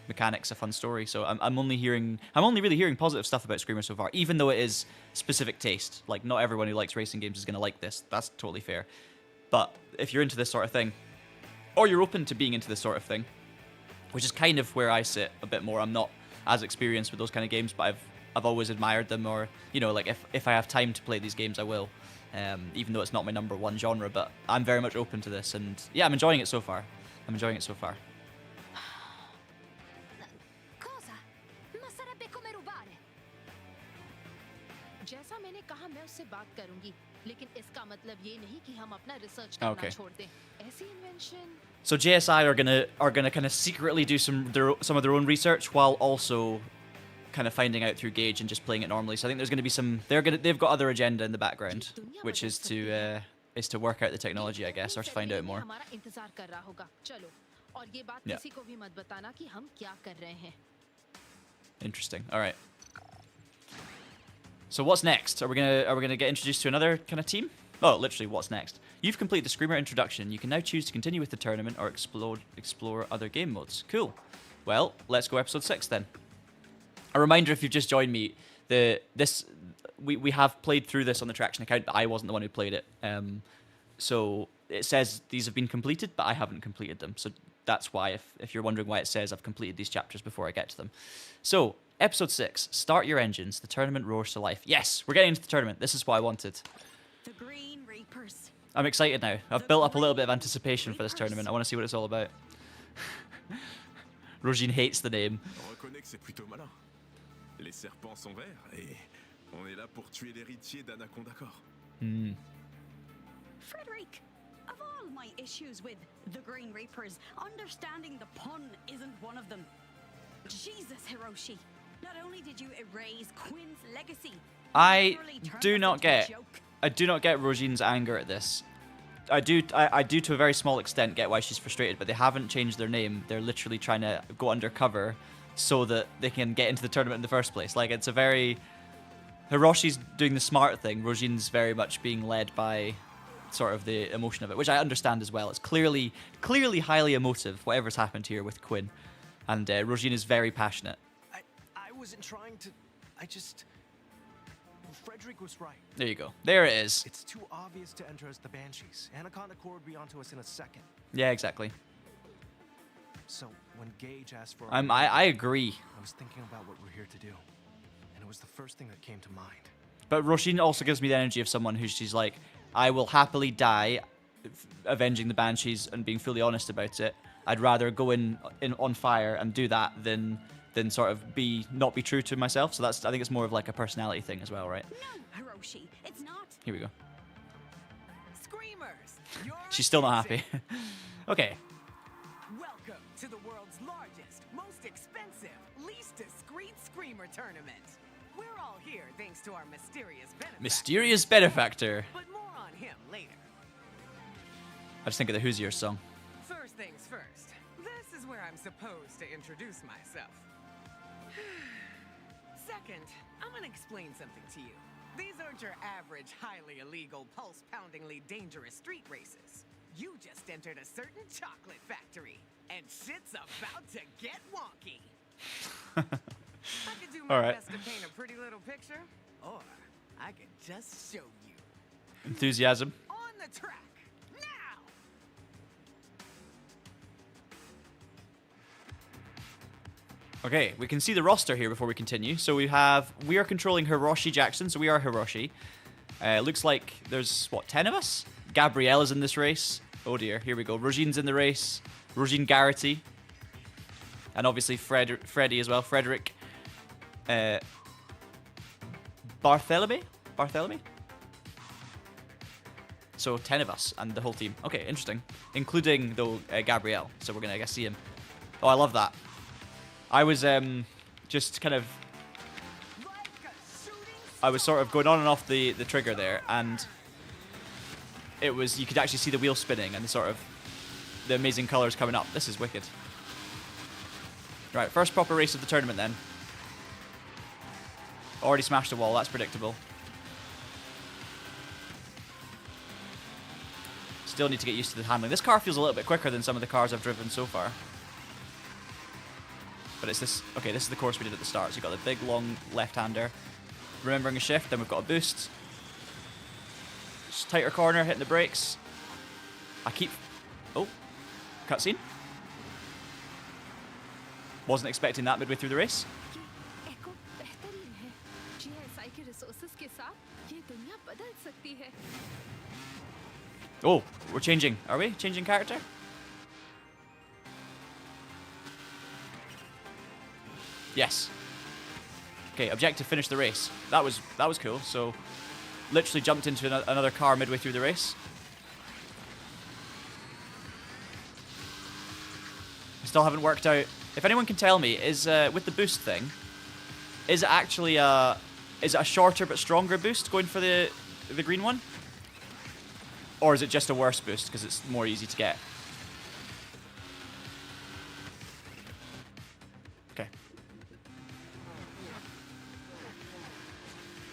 mechanics, a fun story. So I'm only really hearing positive stuff about Screamer so far, even though it is specific taste. Like, not everyone who likes racing games is going to like this. That's totally fair. But if you're into this sort of thing, or you're open to being into this sort of thing, which is kind of where I sit a bit more. I'm not as experienced with those kind of games, but I've always admired them, or, you know, like if I have time to play these games, I will, even though it's not my number one genre. But I'm very much open to this, and yeah, I'm enjoying it so far. Cosa? Ma sarebbe come rubare. जैसा मैंने कहा, मैं उससे बात करूंगी, लेकिन इसका मतलब ये नहीं कि हम अपना रिसर्च करना छोड़ दें। ऐसी invention. So JSI are gonna kind of secretly do some of their own research, while also kind of finding out through Gage and just playing it normally. So I think there's going to be some. They've got other agenda in the background, which is to work out the technology, I guess, or to find out more. हमारा इंतजार कर रहा होगा। चलो, और ये बात Yeah. किसी को भी मत बताना कि हम क्या कर रहे हैं। Interesting. All right. So what's next? Are we gonna get introduced to another kind of team? Oh, literally, what's next? You've completed the Screamer introduction. You can now choose to continue with the tournament or explore other game modes. Cool. Well, let's go episode 6 then. A reminder, if you've just joined me, we have played through this on the Traxion account, but I wasn't the one who played it. So it says these have been completed, but I haven't completed them. So that's why, if you're wondering why it says I've completed these chapters before I get to them. So, episode 6, start your engines. The tournament roars to life. Yes, we're getting into the tournament. This is what I wanted. The Green Reapers. I'm excited now. I've built up a little bit of anticipation for this tournament. I want to see what it's all about. Rogine hates the name. On reconnaît que c'est plutôt malin. Les serpents sont verts et on est là pour tuer l'héritier d'Anaconda Corps. Frederick, of all my issues with the Green Reapers, understanding the pun isn't one of them. Jesus, Hiroshi. Not only did you erase Quinn's legacy, I do not get Rogine's anger at this. I do to a very small extent get why she's frustrated, but they haven't changed their name. They're literally trying to go undercover so that they can get into the tournament in the first place. Like, it's a very... Hiroshi's doing the smart thing. Rogine's very much being led by sort of the emotion of it, which I understand as well. It's clearly highly emotive, whatever's happened here with Quinn. And Rogine is very passionate. I wasn't trying to... I just... Frederick was right. There you go. There it is. It's too obvious to enter as the Banshees. Anaconda Corps would be onto us in a second. Yeah, exactly. So, when Gage asked for... I agree. I was thinking about what we're here to do. And it was the first thing that came to mind. But Rogine also gives me the energy of someone who's she's like, I will happily die avenging the Banshees and being fully honest about it. I'd rather go in on fire and do that than sort of not be true to myself. So I think it's more of like a personality thing as well, right? No, Hiroshi, it's not. Here we go. Screamers, She's still not happy. Okay. welcome to the world's largest, most expensive, least discreet Screamer tournament. We're all here thanks to our mysterious benefactor. Mysterious benefactor. But more on him later. I just think of the Hoosier song. First things first, this is where I'm supposed to introduce myself. Second, I'm gonna explain something to you. These aren't your average, highly illegal, pulse-poundingly dangerous street races. You just entered a certain chocolate factory, and shit's about to get wonky. I could do my best to paint a pretty little picture, or I could just show you. Enthusiasm. On the track, now! Okay, we can see the roster here before we continue. So we are controlling Hiroshi Jackson, so we are Hiroshi. Looks like there's, what, 10 of us? Gabrielle is in this race. Oh dear, here we go. Rogine's in the race. Rogine Garrity. And obviously Freddy as well. Frederick. Barthélemy? So 10 of us and the whole team. Okay, interesting. Including, though, Gabrielle. So we're going to, I guess, see him. Oh, I love that. I was just kind of... I was sort of going on and off the trigger there, and it was... You could actually see the wheel spinning and the sort of... The amazing colours coming up. This is wicked. Right, first proper race of the tournament then. Already smashed a wall, that's predictable. Still need to get used to the handling. This car feels a little bit quicker than some of the cars I've driven so far. But it's this... Okay, this is the course we did at the start. So you've got the big, long left-hander. Remembering a shift, then we've got a boost. Just tighter corner, hitting the brakes. I keep... Oh. Cutscene. Wasn't expecting that midway through the race. Oh, we're changing. Are we? Changing character? Yes. Okay, objective, finish the race. That was cool. So, literally jumped into another car midway through the race. I still haven't worked out. If anyone can tell me, is with the boost thing, is it actually is it a shorter but stronger boost going for the green one, or is it just a worse boost because it's more easy to get? Okay.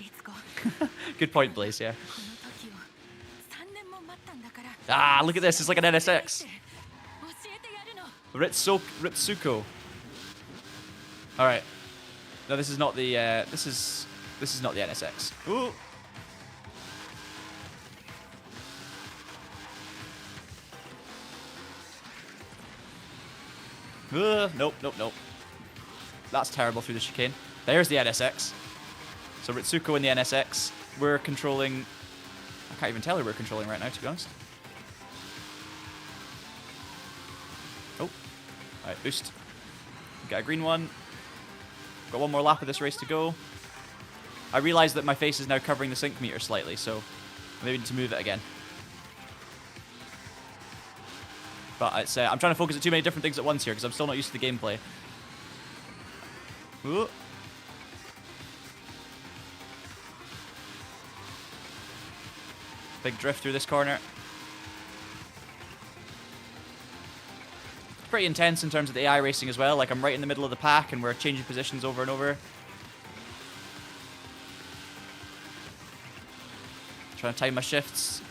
It's gone. Good point, Blaze, yeah. Ah, look at this. It's like an NSX. Ritsuko. Alright. No, this is not the, this is not the NSX. Ooh. Nope. That's terrible through the chicane. There's the NSX. So Ritsuko in the NSX. We're controlling... I can't even tell who we're controlling right now, to be honest. Oh. Alright, boost. Got a green one. Got one more lap of this race to go. I realised that my face is now covering the sync meter slightly, so I maybe need to move it again. But it's, I'm trying to focus on too many different things at once here because I'm still not used to the gameplay. Ooh. Big drift through this corner. It's pretty intense in terms of the AI racing as well. Like, I'm right in the middle of the pack and we're changing positions over and over. Trying to time my shifts.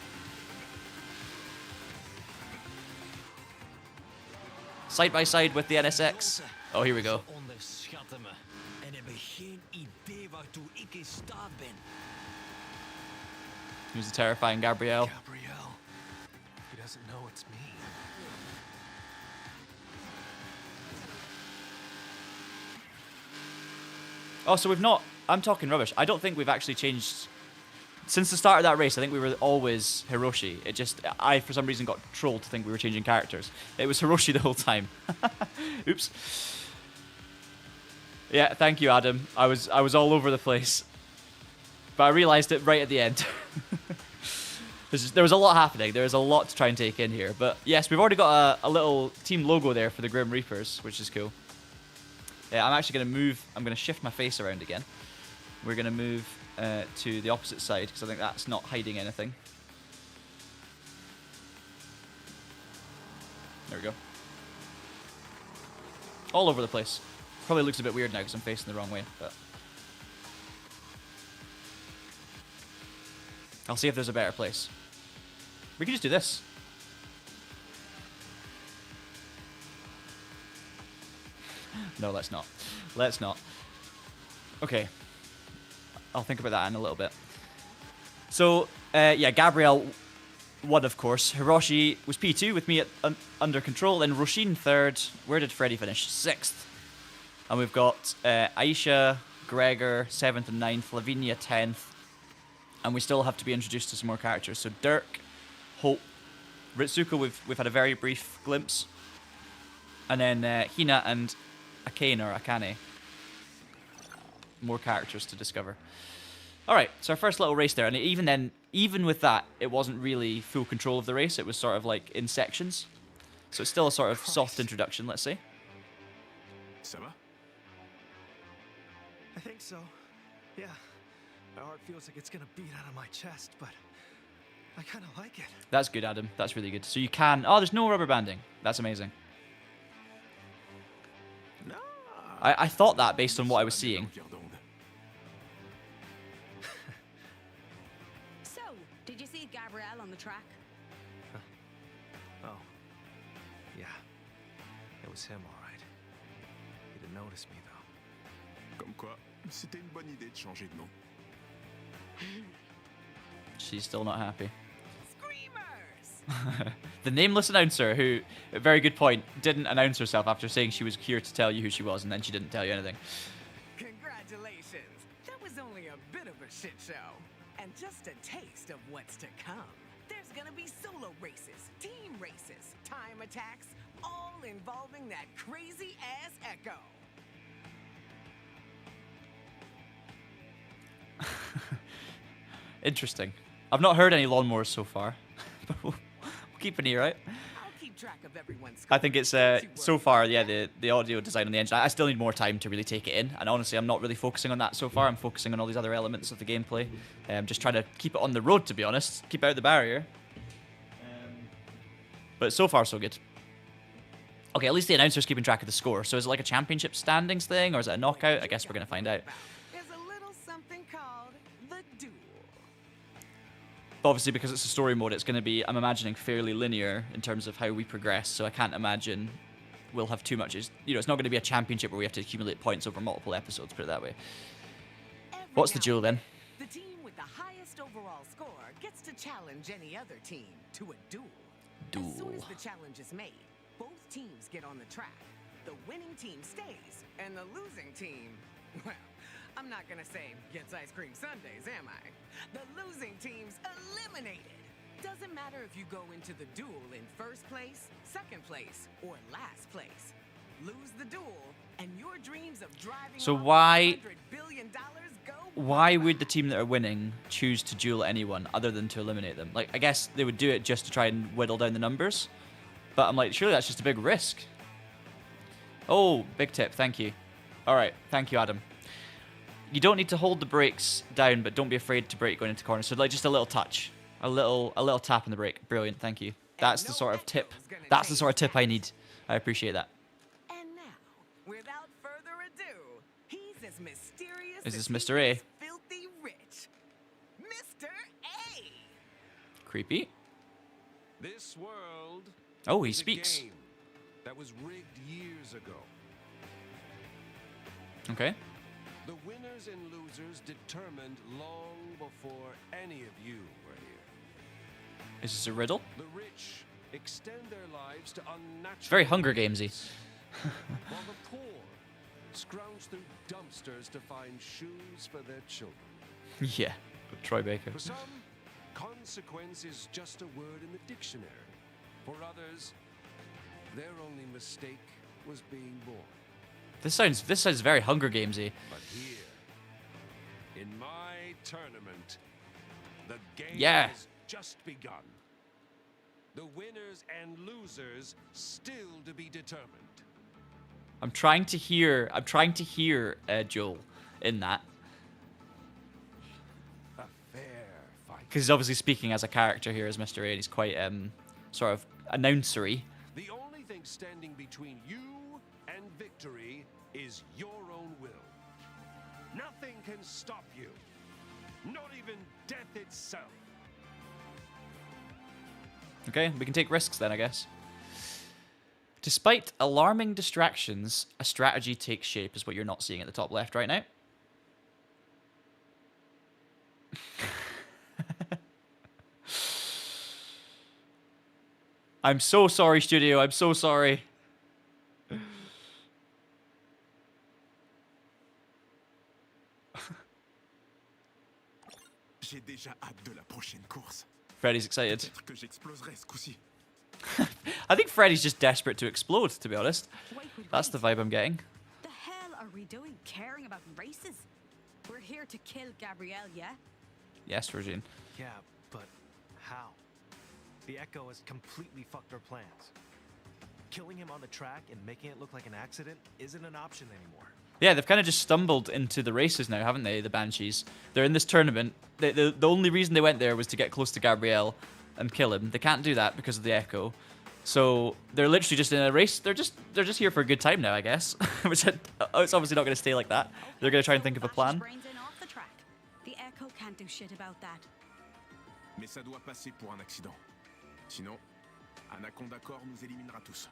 Side by side with the NSX. Oh, here we go. Who's the terrifying Gabrielle? Gabrielle. He doesn't know it's me. Oh, so we've not... I'm talking rubbish. I don't think we've actually changed... Since the start of that race, I think we were always Hiroshi. It just... I, for some reason, got trolled to think we were changing characters. It was Hiroshi the whole time. Oops. Yeah, thank you, Adam. I was all over the place. But I realised it right at the end. There was a lot happening. There was a lot to try and take in here. But yes, we've already got a little team logo there for the Grim Reapers, which is cool. Yeah, I'm actually going to move... I'm going to shift my face around again. We're going to move to the opposite side, because I think that's not hiding anything. There we go. All over the place. Probably looks a bit weird now because I'm facing the wrong way, but... I'll see if there's a better place. We can just do this. No, let's not. Let's not. Okay. I'll think about that in a little bit. So, yeah, Gabrielle won, of course. Hiroshi was P2 with me under control. Then Roshin third. Where did Freddy finish? Sixth. And we've got Aisha, Gregor, 7th and 9th. Lavinia, 10th. And we still have to be introduced to some more characters. So Dirk, Hope, Ritsuko, we've had a very brief glimpse. And then Hina and Akane. More characters to discover. Alright, so our first little race there. And even then, even with that, it wasn't really full control of the race. It was sort of like in sections. So it's still a sort of soft introduction, let's say. Ça va? I think so. Yeah. My heart feels like it's gonna beat out of my chest, but I kind of like it. That's good, Adam. That's really good. So you can... Oh, there's no rubber banding. That's amazing. No. I thought that based on what I was seeing. So, did you see Gabrielle on the track? Oh. Yeah. It was him, all right. He didn't notice me, though. Comme quoi, c'était une bonne idée de changer de nom. She's still not happy. Screamers! The nameless announcer who, a very good point, didn't announce herself after saying she was here to tell you who she was, and then she didn't tell you anything. Congratulations! That was only a bit of a shit show. And just a taste of what's to come. There's gonna be solo races, team races, time attacks, all involving that crazy-ass Echo. Interesting. I've not heard any lawnmowers so far, but we'll keep an ear out. I'll keep track of everyone's. I think it's so far, yeah, the audio design on the engine. I still need more time to really take it in, and honestly, I'm not really focusing on that so far. I'm focusing on all these other elements of the gameplay. I'm just trying to keep it on the road, to be honest, keep out the barrier. But so far, so good. Okay, at least the announcer's keeping track of the score. So is it like a championship standings thing, or is it a knockout? I guess we're gonna find out. There's a little something called the duel. But obviously, because it's a story mode, it's going to be, I'm imagining, fairly linear in terms of how we progress. So I can't imagine we'll have too much. You know, it's not going to be a championship where we have to accumulate points over multiple episodes, put it that way. What's the duel then? The team with the highest overall score gets to challenge any other team to a duel. As soon as the challenge is made, both teams get on the track. The winning team stays, and the losing team, well, I'm not gonna say gets ice cream sundaes, am I? The losing team's eliminated. Doesn't matter if you go into the duel in first place, second place, or last place. Lose the duel, and your dreams of driving So off why $100 billion go. why would the team that are winning choose to duel anyone other than to eliminate them? Like, I guess they would do it just to try and whittle down the numbers. But I'm like, surely that's just a big risk. Oh, big tip. Thank you. All right. Thank you, Adam. You don't need to hold the brakes down, but don't be afraid to brake going into corners. So like just a little touch. A little tap on the brake. Brilliant. Thank you. That's the sort of tip. That's the sort of tip I need. I appreciate that. And now, without further ado, he's as mysterious Is as this Mr. he A? is filthy rich. Mr. A! Creepy. This world Oh, he is a speaks. game that was rigged years ago. Okay. The winners and losers determined long before any of you were here. Is this a riddle? The rich extend their lives to unnatural. It's very Hunger Gamesy. While the poor scrounge through dumpsters to find shoes for their children. Yeah. Troy Baker. For some, consequence is just a word in the dictionary. For others, their only mistake was being born. This sounds very Hunger Gamesy. But here, in my tournament, the game has just begun. The winners and losers still to be determined. I'm trying to hear Joel in that. A fair fight. Because he's obviously speaking as a character here as Mr. A, and he's quite sort of announcery. The only thing standing between you and victory is your own will. Nothing can stop you. Not even death itself. Okay, we can take risks then, I guess. Despite alarming distractions, a strategy takes shape, is what you're not seeing at the top left right now. I'm so sorry, studio. I'm so sorry. J'ai déjà hâte de la prochaine course. Freddy's excited. Peut-être que j'exploserai ce coup-ci. I think Freddy's just desperate to explode, to be honest. That's the vibe I'm getting. The hell are we doing caring about races? We're here to kill Gabrielle, yeah? Yes, Regine. Yeah, but how? The Echo has completely fucked our plans. Killing him on the track and making it look like an accident isn't an option anymore. Yeah, they've kind of just stumbled into the races now, haven't they, the Banshees? They're in this tournament. The only reason they went there was to get close to Gabrielle and kill him. They can't do that because of the Echo. So they're literally just in a race. They're just here for a good time now, I guess. Which it's obviously not going to stay like that. They're going to try and think of a plan. The Echo can't do shit about that. Mais ça doit passer pour un accident. Sinon, Anaconda Corps nous éliminera tous.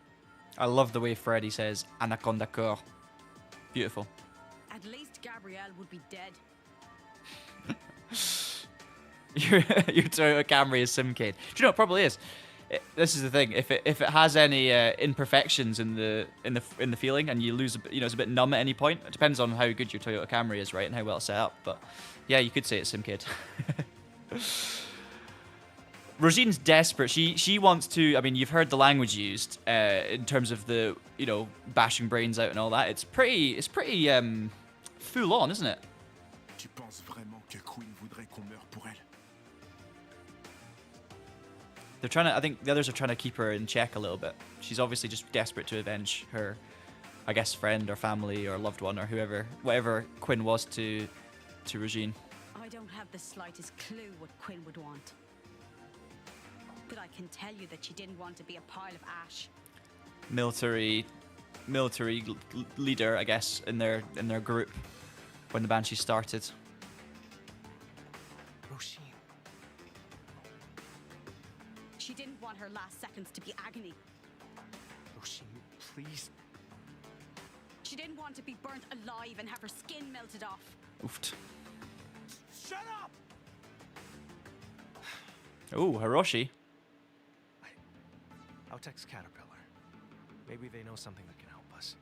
I love the way Freddy says Anaconda Corps. Beautiful. At least Gabrielle would be dead. your Toyota Camry is Simcade. Do you know it probably is? This is the thing. If it has any imperfections in the feeling and you lose, it's a bit numb at any point. It depends on how good your Toyota Camry is, right, and how well it's set up. But yeah, you could say it's Simcade. Rogine's desperate. She wants to. I mean, you've heard the language used in terms of the bashing brains out and all that. It's pretty full on, isn't it? Tu penses vraiment que Queen voudrait qu'on meure pour elle? They're trying to. I think the others are trying to keep her in check a little bit. She's obviously just desperate to avenge her, I guess, friend or family or loved one or whatever Quinn was to Regine. I don't have the slightest clue what Quinn would want. But I can tell you that she didn't want to be a pile of ash. Military leader, I guess, in their group when the Banshee started. Roisin, want her last seconds to be agony. Hiroshi, please. She didn't want to be burnt alive and have her skin melted off. Oofed. Shut up! Oh, Hiroshi. I'll text Caterpillar. Maybe they know something that can help us.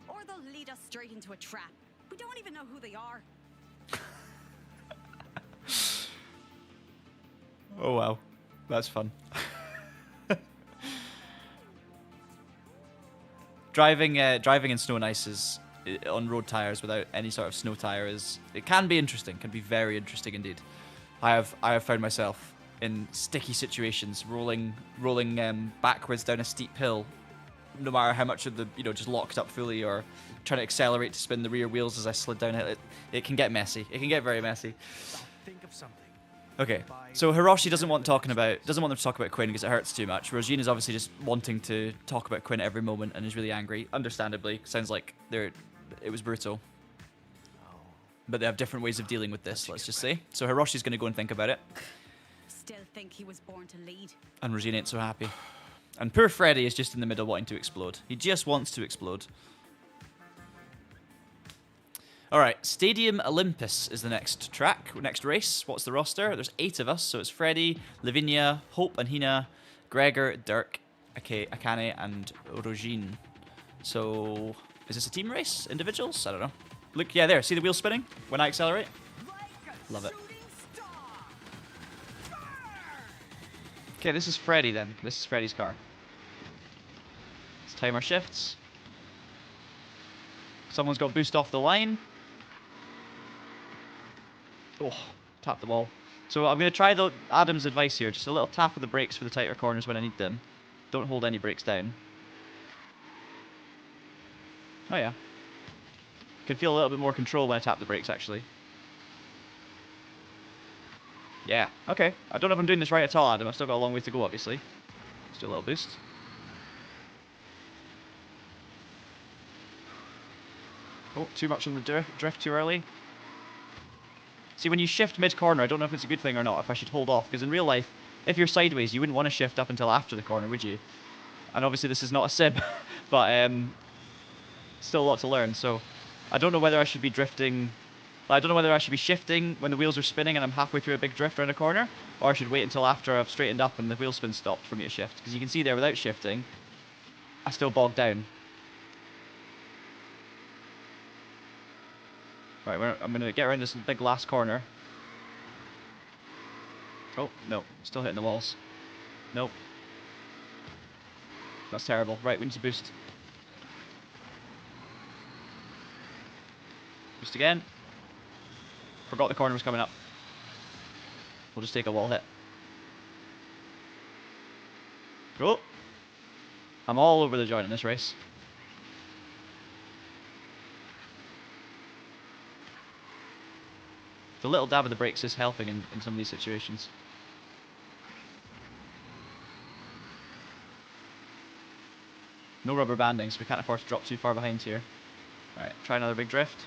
Or they'll lead us straight into a trap. We don't even know who they are. Oh wow, that's fun. Driving in snow and ice is on road tires without any sort of snow tire it can be interesting, can be very interesting indeed. I have found myself in sticky situations, rolling backwards down a steep hill, no matter how much of the just locked up fully, or trying to accelerate to spin the rear wheels as I slid down it. It can get messy. It can get very messy. Think of something. Okay, so Hiroshi doesn't want them to talk about Quinn because it hurts too much. Rosine is obviously just wanting to talk about Quinn at every moment and is really angry, understandably. Sounds like it was brutal. But they have different ways of dealing with this, let's just say. So Hiroshi's going to go and think about it. Still think he was born to lead. And Rosine ain't so happy. And poor Freddy is just in the middle wanting to explode. He just wants to explode. Alright, Stadium Olympus is the next race. What's the roster? There's 8 of us, so it's Freddy, Lavinia, Hope and Hina, Gregor, Dirk, Akane, and Rosine. So, is this a team race? Individuals? I don't know. Look, yeah, there. See the wheel spinning when I accelerate? Love it. Okay, this is Freddy then. This is Freddy's car. Let's time our shifts. Someone's got boost off the line. Oh, tap the wall. So I'm going to try Adam's advice here. Just a little tap of the brakes for the tighter corners when I need them. Don't hold any brakes down. Oh yeah. Can feel a little bit more control when I tap the brakes actually. Yeah, okay. I don't know if I'm doing this right at all, Adam. I've still got a long way to go, obviously. Let's do a little boost. Oh, too much on the drift too early. See, when you shift mid-corner, I don't know if it's a good thing or not, if I should hold off. Because in real life, if you're sideways, you wouldn't want to shift up until after the corner, would you? And obviously this is not a sim, but still a lot to learn. So I don't know whether I should be drifting... I don't know whether I should be shifting when the wheels are spinning and I'm halfway through a big drift around a corner, or I should wait until after I've straightened up and the wheel spin stopped for me to shift. Because you can see there, without shifting, I still bogged down. Right, I'm going to get around this big last corner. Oh, no. Still hitting the walls. Nope. That's terrible. Right, we need to boost. Boost again. Forgot the corner was coming up. We'll just take a wall hit. Go. I'm all over the joint in this race. The little dab of the brakes is helping in some of these situations. No rubber banding, so we can't afford to drop too far behind here. Alright, try another big drift.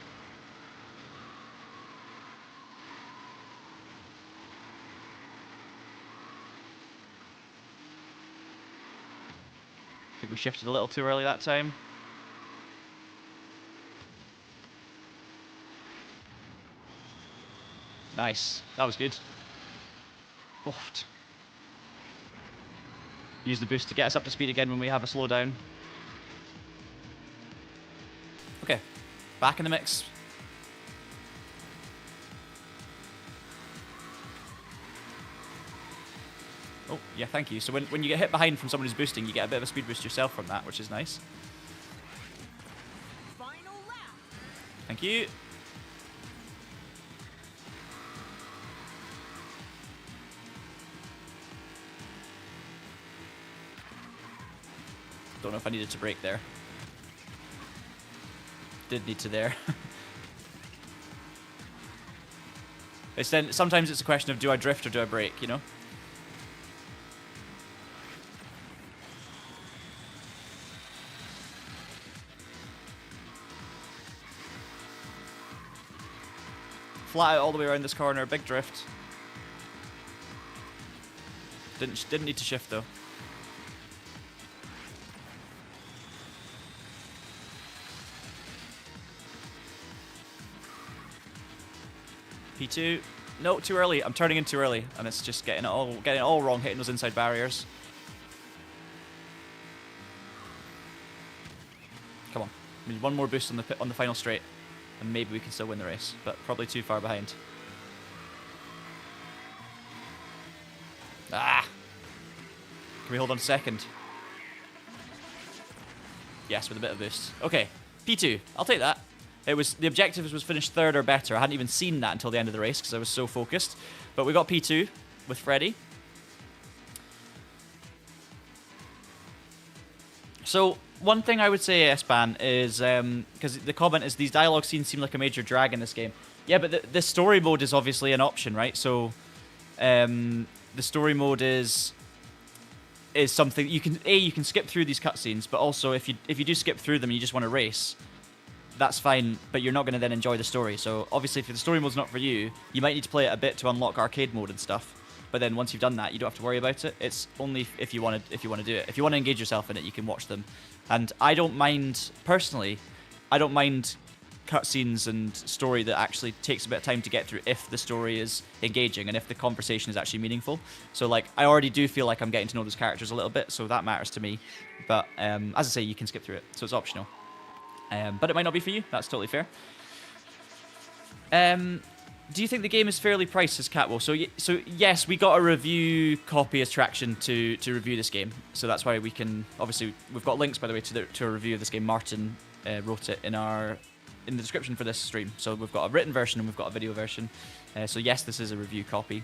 I think we shifted a little too early that time. Nice. That was good. Oofed. Use the boost to get us up to speed again when we have a slowdown. Okay. Back in the mix. Oh, yeah, thank you. So when you get hit behind from someone who's boosting, you get a bit of a speed boost yourself from that, which is nice. Final lap. Thank you. Don't know if I needed to brake there. Did need to there. Sometimes it's a question of do I drift or do I brake, you know? Flat out all the way around this corner, big drift. Didn't need to shift though. P2. No, too early. I'm turning in too early, and it's just getting it all wrong, hitting those inside barriers. Come on, we need one more boost on the final straight, and maybe we can still win the race, but probably too far behind. Ah! Can we hold on a second? Yes, with a bit of boost. Okay, P2. I'll take that. The objective was finish third or better. I hadn't even seen that until the end of the race because I was so focused. But we got P2 with Freddy. So one thing I would say, Espan, is because the comment is these dialogue scenes seem like a major drag in this game. Yeah, but the story mode is obviously an option, right? So the story mode is something you can skip through these cutscenes, but also if you do skip through them and you just want to race, that's fine, but you're not going to then enjoy the story. So obviously if the story mode's not for you, you might need to play it a bit to unlock arcade mode and stuff. But then once you've done that, you don't have to worry about it. It's only if you want to do it. If you want to engage yourself in it, you can watch them. And I don't mind, personally, I don't mind cutscenes and story that actually takes a bit of time to get through if the story is engaging and if the conversation is actually meaningful. So like, I already do feel like I'm getting to know those characters a little bit, so that matters to me. But as I say, you can skip through it, so it's optional. But it might not be for you. That's totally fair. Do you think the game is fairly priced, as Catwell? So yes, we got a review copy as Traction to review this game. So that's why we can, obviously, we've got links, by the way, to a review of this game. Martin wrote it in the description for this stream. So we've got a written version and we've got a video version. So yes, this is a review copy.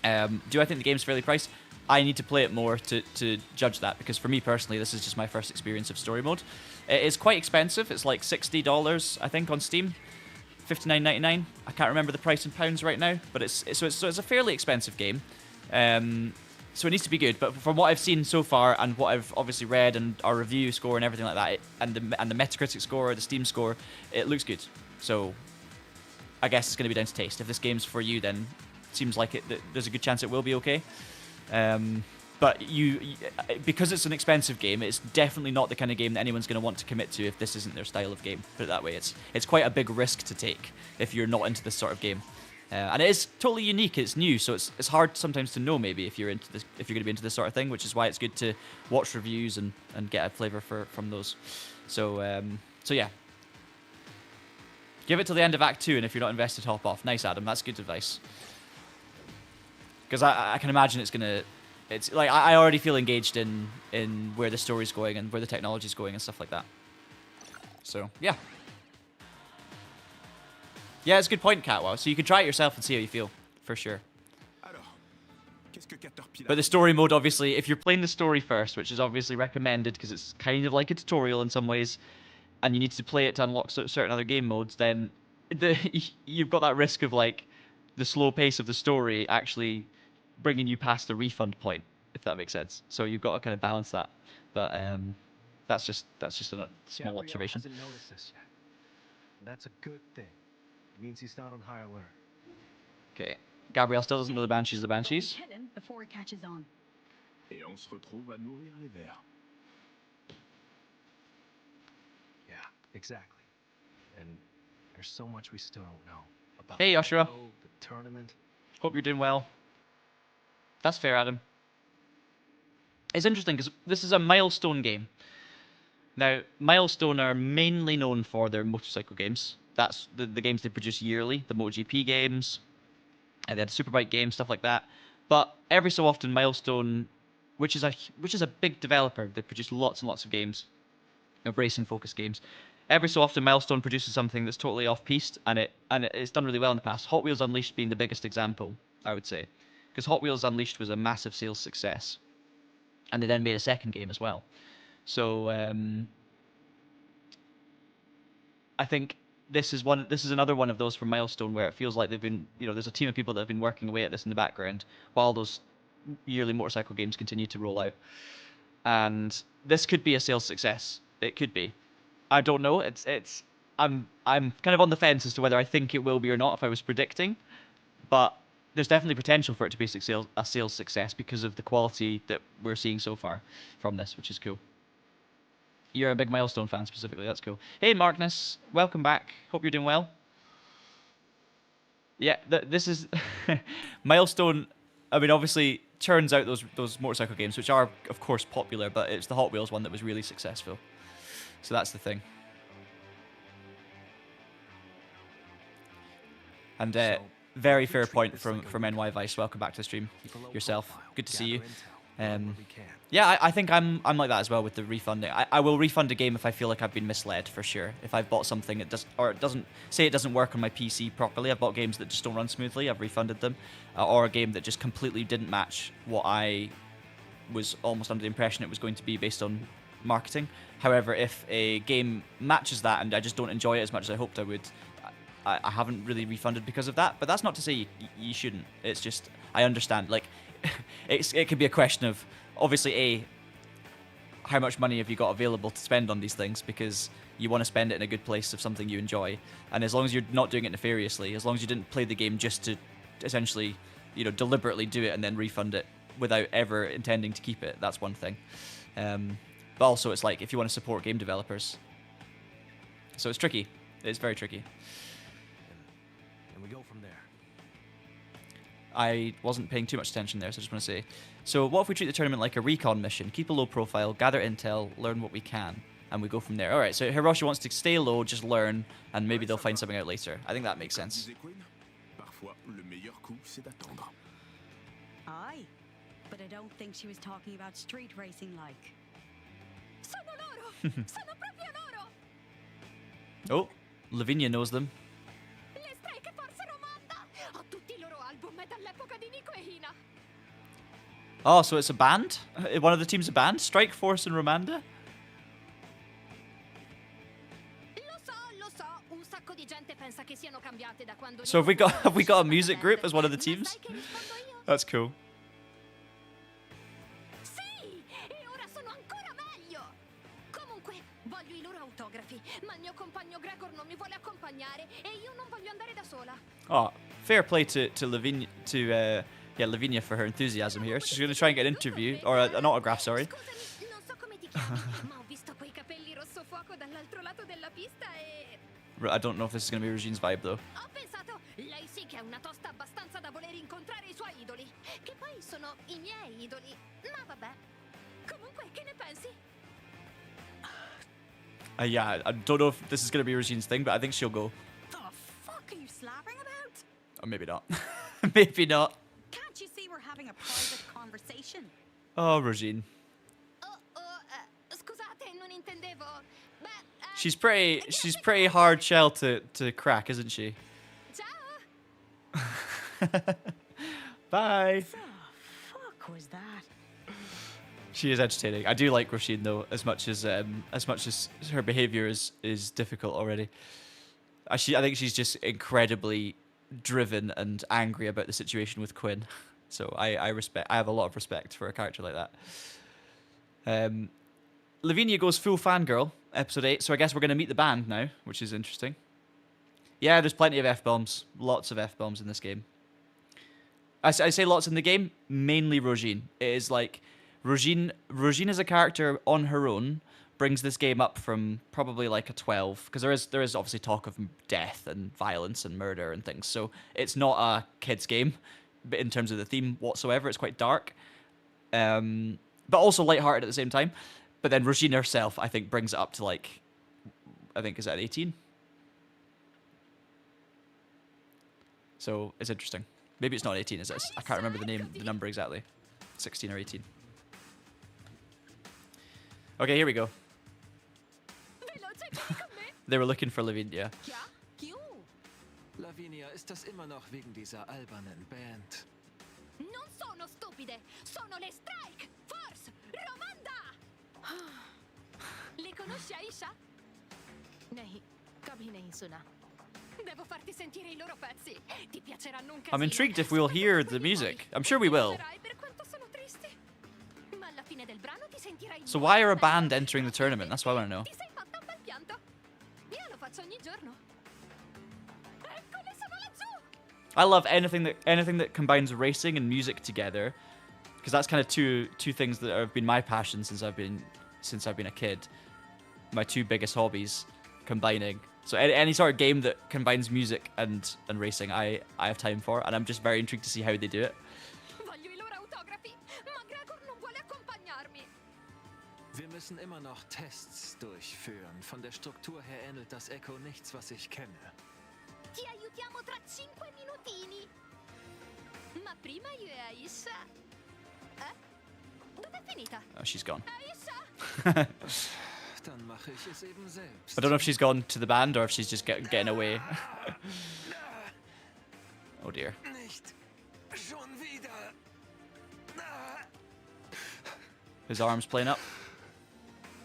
Do I think the game's fairly priced? I need to play it more to judge that, because for me personally, this is just my first experience of story mode. It is quite expensive. It's like $60, I think, on Steam. $59.99. I can't remember the price in pounds right now, but it's a fairly expensive game. So it needs to be good. But from what I've seen so far and what I've obviously read and our review score and everything like that, and the Metacritic score, the Steam score, it looks good. So I guess it's going to be down to taste. If this game's for you, then it seems like there's a good chance it will be okay. But because it's an expensive game, it's definitely not the kind of game that anyone's going to want to commit to if this isn't their style of game. Put it that way. It's quite a big risk to take if you're not into this sort of game. And it is totally unique. It's new, so it's hard sometimes to know maybe if you're into this, if you're going to be into this sort of thing, which is why it's good to watch reviews and get a flavor from those. So yeah. Give it till the end of Act 2, and if you're not invested, hop off. Nice, Adam. That's good advice. Because I can imagine it's like I already feel engaged in where the story's going and where the technology's going and stuff like that. So yeah. Yeah, it's a good point, Catwow. So you can try it yourself and see how you feel, for sure. But the story mode, obviously, if you're playing the story first, which is obviously recommended because it's kind of like a tutorial in some ways, and you need to play it to unlock certain other game modes, then you've got that risk of like the slow pace of the story actually bringing you past the refund point, if that makes sense. So you've got to kind of balance that. But that's just a small observation. Hasn't noticed this yet. That's a good thing. It means he's not on high alert. Okay. Gabrielle still doesn't know the Banshees are the Banshees. Hit him before he catches on. Et on se retrouve à nourrir les vers. Yeah, exactly. And there's so much we still don't know about Hey, Yoshua. the tournament. Hope you're doing well. That's fair, Adam. It's interesting because this is a Milestone game. Now, Milestone are mainly known for their motorcycle games. That's the games they produce yearly, the MotoGP games, and they had Superbike games, stuff like that. But every so often, Milestone, which is a big developer, they produce lots and lots of games, of racing-focused games. Every so often, Milestone produces something that's totally off-piste, and it's done really well in the past. Hot Wheels Unleashed being the biggest example, I would say, because Hot Wheels Unleashed was a massive sales success, and they then made a second game as well. So I think this is another one of those from Milestone where it feels like they've been, there's a team of people that have been working away at this in the background while those yearly motorcycle games continue to roll out. And this could be a sales success. It could be. I don't know. I'm kind of on the fence as to whether I think it will be or not if I was predicting. But there's definitely potential for it to be a sales success because of the quality that we're seeing so far from this, which is cool. You're a big Milestone fan specifically. That's cool. Hey, Markness, welcome back. Hope you're doing well. Yeah, this is Milestone. I mean, obviously, churns out those motorcycle games, which are of course popular, but it's the Hot Wheels one that was really successful. So that's the thing. And very fair point from NY Vice. Welcome back to the stream yourself. Good to see you. Yeah, I think I'm like that as well with the refunding. I will refund a game if I feel like I've been misled, for sure. If I've bought something it doesn't work on my PC properly. I've bought games that just don't run smoothly. I've refunded them, or a game that just completely didn't match what I was almost under the impression it was going to be based on marketing. However, if a game matches that and I just don't enjoy it as much as I hoped I would, I haven't really refunded because of that. But that's not to say you shouldn't. It's just, I understand. Like, it could be a question of, obviously, how much money have you got available to spend on these things, because you want to spend it in a good place of something you enjoy. And as long as you're not doing it nefariously, as long as you didn't play the game just to essentially, deliberately do it and then refund it without ever intending to keep it, that's one thing. But also, it's like, if you want to support game developers. So it's tricky. It's very tricky. And we go from there. I wasn't paying too much attention there, so I just want to say. So what if we treat the tournament like a recon mission? Keep a low profile, gather intel, learn what we can, and we go from there. Alright, so Hiroshi wants to stay low, just learn, and maybe they'll find something out later. I think that makes sense. Aye, but I don't think she was talking about street racing like. Sono loro! Sono proprio loro! Oh, Lavinia knows them. Le stai che forse Romanda! Ho tutti i loro album dall'epoca di Nico e Hina. Oh, so it's a band? One of the teams a band? Strike Force and Romanda? Lo so, un sacco di gente pensa che siano cambiate da quando. So have we got a music group as one of the teams? That's cool. Sì, e ora sono ancora meglio. Comunque, voglio i loro autografi, ma il mio compagno Gregor non mi vuole accompagnare e io non voglio andare da sola. Oh, fair play to Lavinia, Lavinia for her enthusiasm here. She's going to try and get an interview, or an autograph, sorry. Scusami, non so come ti chiami, ma ho visto quei capelli rosso fuoco dall'altro lato della pista e I don't know if this is going to be Regine's vibe, though. ho pensato, lei sì che è una tosta abbastanza da voler incontrare i suoi idoli, che poi sono i miei idoli. Ma vabbè. Comunque, che ne pensi? Yeah, I don't know if this is going to be Regine's thing, but I think she'll go. The fuck are you slapping about? Or maybe not. Maybe not. Can't you see we're having a private conversation? Oh, Regine. Scusate, non intendevo. Beh, She's pretty hard shell to crack, isn't she? ciao. Bye. The fuck was that? She is entertaining. I do like Roisin though, as much as her behavior is difficult already. I think she's just incredibly driven and angry about the situation with Quinn. So I have a lot of respect for a character like that. Lavinia goes full fangirl, episode 8. So I guess we're gonna meet the band now, which is interesting. Yeah, there's plenty of F-bombs. Lots of F-bombs in this game. I say lots in the game, mainly Rogine. It is like Rogine as a character on her own brings this game up from probably like a 12, because there is obviously talk of death and violence and murder and things. So it's not a kids game, but in terms of the theme whatsoever, it's quite dark, but also lighthearted at the same time. But then Rogine herself, I think, brings it up to like, I think, is that 18? So it's interesting. Maybe it's not 18, is it? I can't remember the number exactly. 16 or 18. Okay, here we go. They were looking for Lavinia. Lavinia, ist das immer noch wegen dieser albernen Band? Non sono stupide, sono le Strike Force Romanda. Le conosci Aisha? Nahi, kabhi nahi suna. Devo farti sentire I loro pezzi. Ti piaceranno un casino. I'm intrigued if we'll hear the music. I'm sure we will. Ma alla fine del brano ti sentirai. So why are a band entering the tournament? That's what I want to know. Ti sei fatta un bel pianto. Io lo faccio ogni giorno. Eccole, sono laggiù. I love anything that combines racing and music together, because that's kind of two things that have been my passion since I've been a kid. My two biggest hobbies combining. So any sort of game that combines music and racing, I have time for, and I'm just very intrigued to see how they do it. Voglio i loro autografi, ma Gregor non vuole accompagnarmi. Wir müssen immer noch Tests durchführen. Von der Struktur her ähnelt das Echo nichts, was ich kenne. Ti aiutiamo tra 5 minutini. Ma prima io e Aisha... Dov'è finita? Oh, she's gone. Aisha! Dann mache ich es eben selbst. I don't know if she's gone to the band or if she's just getting away. Oh dear. Nicht schon wieder. His arm's playing up.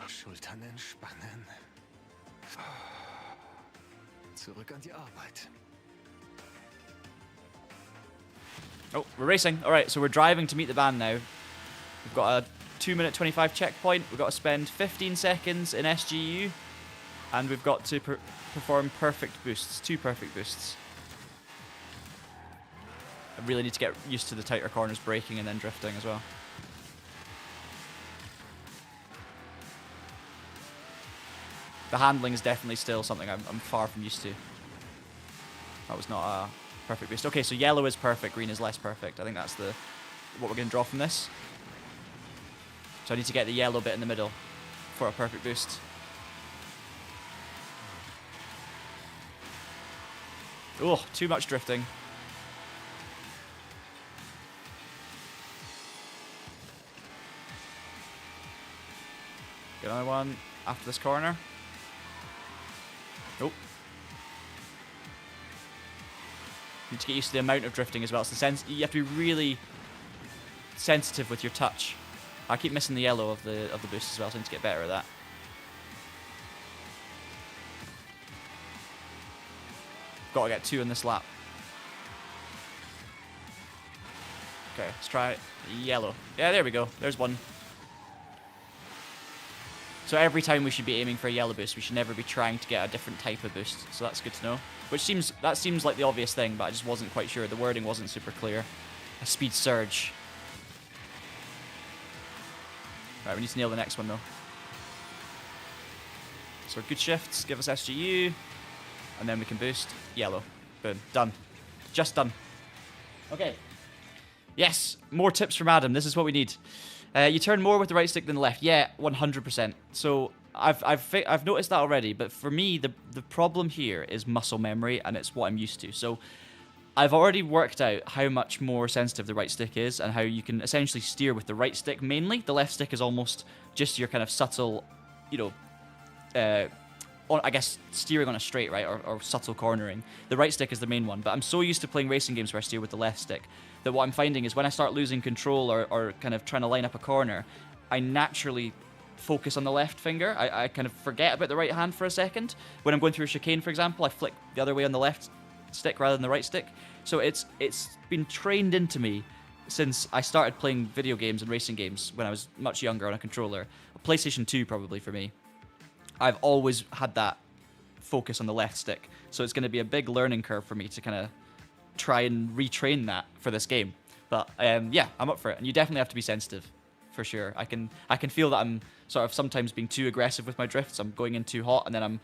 Schultern entspannen. Zurück an die Arbeit. Oh, we're racing. All right, so we're driving to meet the band now. We've got a 2-minute 25 checkpoint. We've got to spend 15 seconds in SGU, and we've got to perform perfect boosts, 2 perfect boosts. I really need to get used to the tighter corners, braking and then drifting as well. The handling is definitely still something I'm far from used to. That was not a perfect boost. Okay, so yellow is perfect, green is less perfect. I think that's what we're going to draw from this. So I need to get the yellow bit in the middle for a perfect boost. Oh, too much drifting. Get another one after this corner. Oh. Need to get used to the amount of drifting as well. It's you have to be really sensitive with your touch. I keep missing the yellow of the boost as well, so I need to get better at that. Got to get 2 in this lap. Okay, let's try yellow. Yeah, there we go. There's 1. So every time we should be aiming for a yellow boost. We should never be trying to get a different type of boost. So that's good to know. That seems like the obvious thing, but I just wasn't quite sure. The wording wasn't super clear. A speed surge. Right, we need to nail the next one though. So good shifts, give us SGU, and then we can boost. Yellow. Boom. Done. Just done. Okay. Yes, more tips from Adam. This is what we need. You turn more with the right stick than the left. Yeah, 100%. So I've noticed that already, but for me, the problem here is muscle memory, and it's what I'm used to. So I've already worked out how much more sensitive the right stick is, and how you can essentially steer with the right stick mainly. The left stick is almost just your kind of subtle, I guess steering on a straight, right, or subtle cornering. The right stick is the main one, but I'm so used to playing racing games where I steer with the left stick that what I'm finding is when I start losing control or kind of trying to line up a corner, I naturally focus on the left finger. I kind of forget about the right hand for a second. When I'm going through a chicane, for example, I flick the other way on the left stick rather than the right stick. So it's been trained into me since I started playing video games and racing games when I was much younger on a controller. PlayStation 2 probably for me. I've always had that focus on the left stick. So it's going to be a big learning curve for me to kind of try and retrain that for this game. But yeah, I'm up for it. And you definitely have to be sensitive, for sure. I can feel that I'm sort of sometimes being too aggressive with my drifts. I'm going in too hot, and then I'm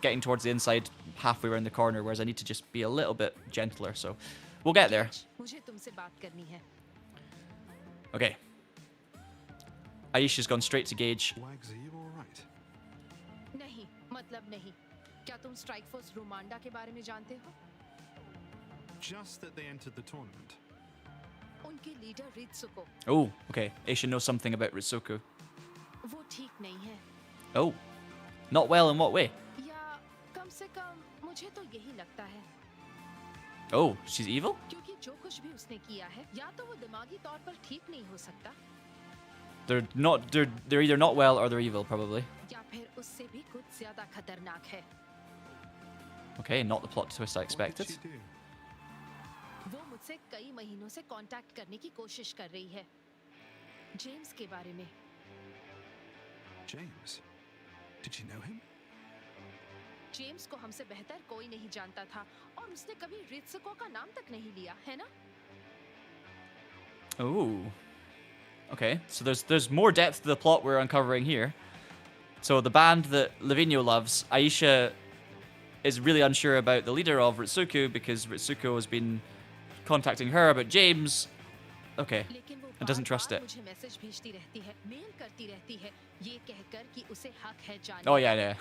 getting towards the inside halfway around the corner, whereas I need to just be a little bit gentler. So we'll get there. Okay. Aisha's gone straight to gauge. Wags, are you all right? नहीं, मतलब नहीं. क्या तुम strike force रोमांडा के बारे में जानते हो? Just that they entered the tournament. उनके leader रित्सुको. Oh, okay. Aisha knows something about Ritsuko. वो ठीक नहीं है. Oh, not well in what way? या कम से कम मुझे तो यही लगता है. Oh, she's evil? क्योंकि जो कुछ भी उसने किया है, या तो वो दिमागी तौर पर ठीक नहीं हो सकता. They're either not well or they're evil, probably. या फिर उससे भी कुछ ज़्यादा खतरनाक है. Okay, not the plot twist I expected. What did she do? वो मुझसे कई महीनों से कांटेक्ट करने की कोशिश कर रही है. जेम्स के बारे में. James? Did you know him? James को हमसे बेहतर कोई नहीं जानता था और उसने कभी रित्सुको का नाम तक नहीं लिया, है ना? Oh. Okay, so there's more depth to the plot we're uncovering here. So the band that Lavinio loves, Aisha is really unsure about the leader of Ritsuko because Ritsuko has been contacting her about James. Okay, and doesn't trust it. Oh yeah, yeah.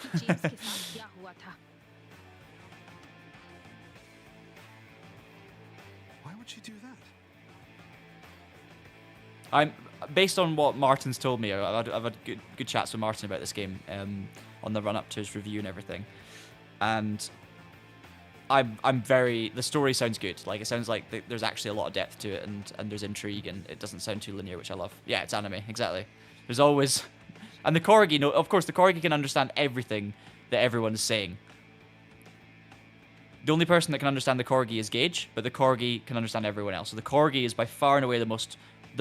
Why would she do that? I'm based on what Martin's told me. I've had good chats with Martin about this game on the run up to his review and everything, and I'm very. The story sounds good. Like it sounds like there's actually a lot of depth to it, and there's intrigue, and it doesn't sound too linear, which I love. Yeah, it's anime, exactly. There's always, and the Corgi. No, of course the Corgi can understand everything that everyone's saying. The only person that can understand the Corgi is Gage, but the Corgi can understand everyone else. So the Corgi is by far and away the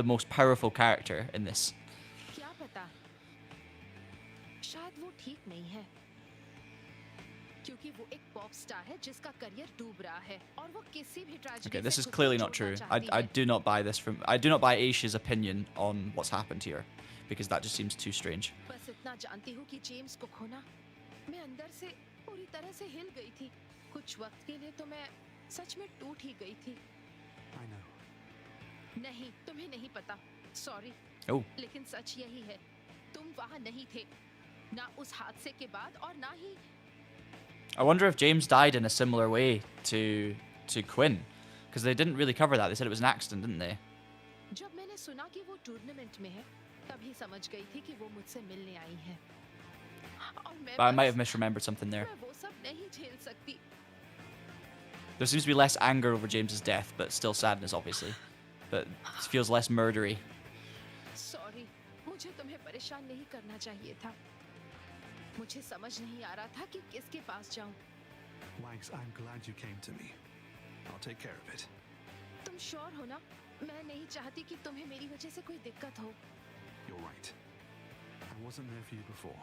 most powerful character in this. Okay, this is clearly not true. I do not buy this from. I do not buy Aisha's opinion on what's happened here, because that just seems too strange. I know. नहीं, तुम्हें नहीं पता. Sorry. Oh. लेकिन सच यही है. तुम वहाँ नहीं थे. ना उस हादसे के बाद और ना ही. I wonder if James died in a similar way to Quinn, because they didn't really cover that. They said it was an accident, didn't they? जब मैंने सुना कि वो टूर्नामेंट में है, तभी समझ गई थी कि वो मुझसे मिलने आई है. But I might have misremembered something there. मैं वो सब नहीं झेल सकती. There seems to be less anger over James's death, but still sadness, obviously. But it feels less murdery. Sorry, मुझे तुम्हें परेशान नहीं करना चाहिए था. मुझे समझ नहीं आ रहा था कि किसके पास जाऊं. Wags, I'm glad you came to me. I'll take care of it. तुम श्योर हो ना? मैं नहीं चाहती कि तुम्हें मेरी वजह से कोई दिक्कत हो. You're right. I wasn't there for you before,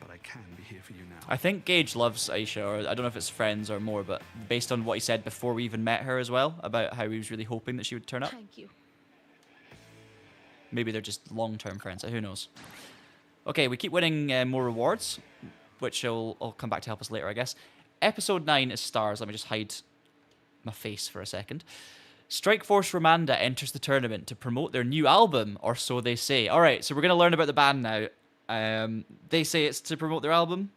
but I can be here for you now. I think Gage loves Aisha, or I don't know if it's friends or more, but based on what he said before we even met her as well, about how he was really hoping that she would turn up. Thank you. Maybe they're just long-term friends, who knows. Okay, we keep winning more rewards, which I'll come back to help us later, I guess. Episode 9 is stars. Let me just hide my face for a second. Strike Force Romanda enters the tournament to promote their new album, or so they say. All right, so we're going to learn about the band now. They say it's to promote their album.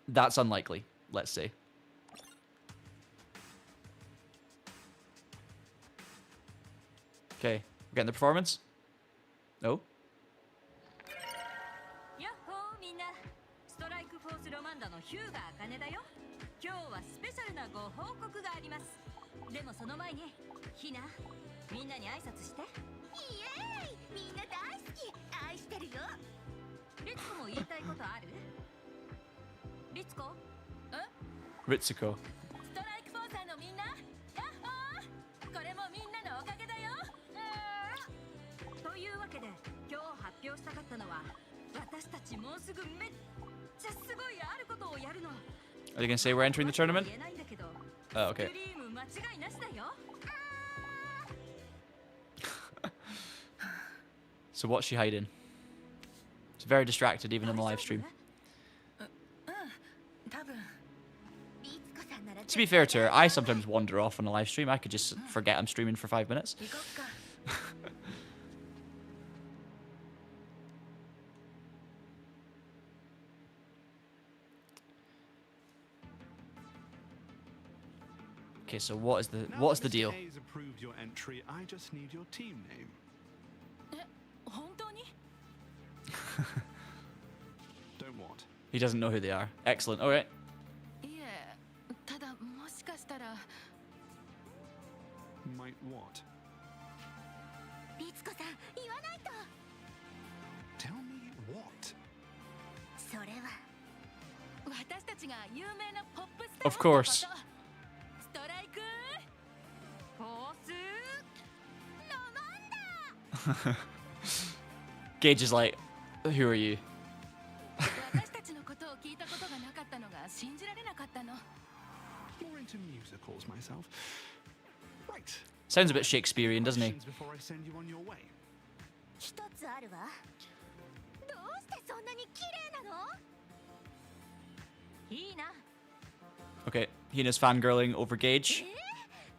That's unlikely, let's say. Okay, we're getting the performance. Oh. Ritsuko. Are they going to say we're entering the tournament? Oh, okay. So what's she hiding? It's very distracted even in the live stream. To be fair to her, I sometimes wander off on a live stream. I could just forget I'm streaming for 5 minutes. Okay, so what's the deal? Now Hayes approved your entry. I just need your team name. Don't what? He doesn't know who they are. Excellent. All right. Might what? Tell me what? Of course. Gage is like, who are you? More into musicals myself. Right. Sounds a bit Shakespearean, doesn't he? Questions before I send you on your way. 一つあるわ。どうしてそんなに綺麗なの？いいな。 Okay, Hina's fangirling over Gage.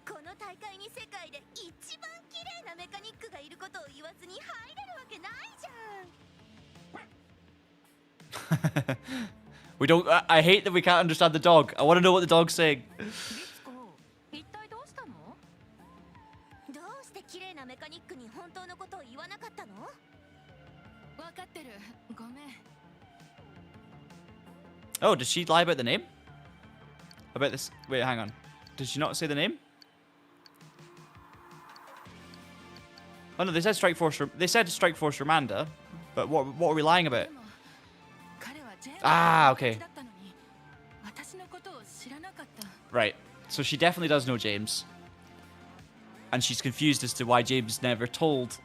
この大会に世界で一番綺麗なメカニックがいることを言わずに入れるわけないじゃん。 We don't. I hate that we can't understand the dog. I want to know what the dog's saying. 一体どうしたの？どうして綺麗なメカニックに本当のことを言わなかったの？わかってる。ごめん。 Oh, did she lie about the name? About this? Wait, hang on. Did she not say the name? Oh no, they said Strike Force. They said Strike Force Romanda, but what are we lying about? Ah, okay. Right. So she definitely does know James. And she's confused as to why James never told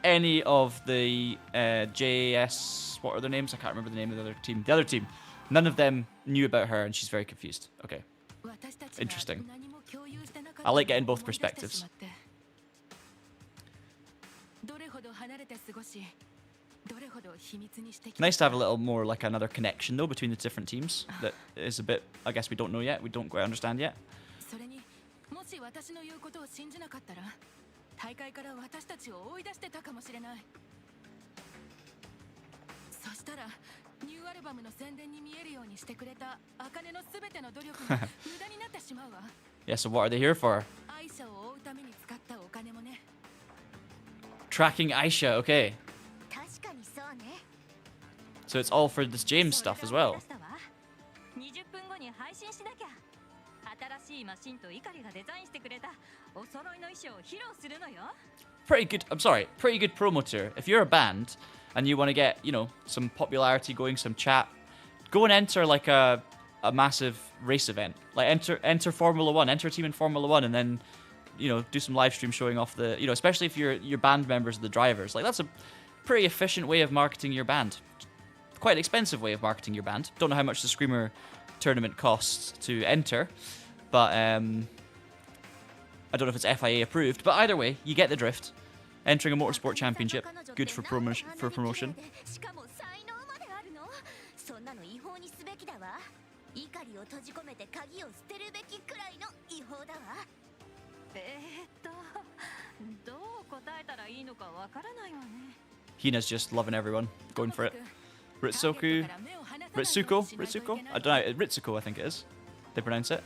any of the JS... What are their names? I can't remember the name of the other team. The other team. None of them knew about her and she's very confused. Okay. Interesting. I like getting both perspectives. Nice to have a little more like another connection though between the different teams. That is a bit, I guess we don't know yet. We don't quite understand yet. Yeah, so what are they here for? Tracking Aisha, okay. So it's all for this James stuff as well. Pretty good, I'm sorry, pretty good promo tour. If you're a band and you want to get, you know, some popularity going, some chat, go and enter like a massive race event. Like enter Formula 1, enter a team in Formula 1 and then, you know, do some live stream showing off the, you know, especially if your band members are the drivers. Like that's a pretty efficient way of marketing your band. Quite an expensive way of marketing your band. Don't know how much the Screamer tournament costs to enter, but I don't know if it's FIA approved, but either way, you get the drift. Entering a motorsport championship, good for promotion. Hina's just loving everyone, going for it. Ritsuko? I don't know, Ritsuko I think it is. They pronounce it.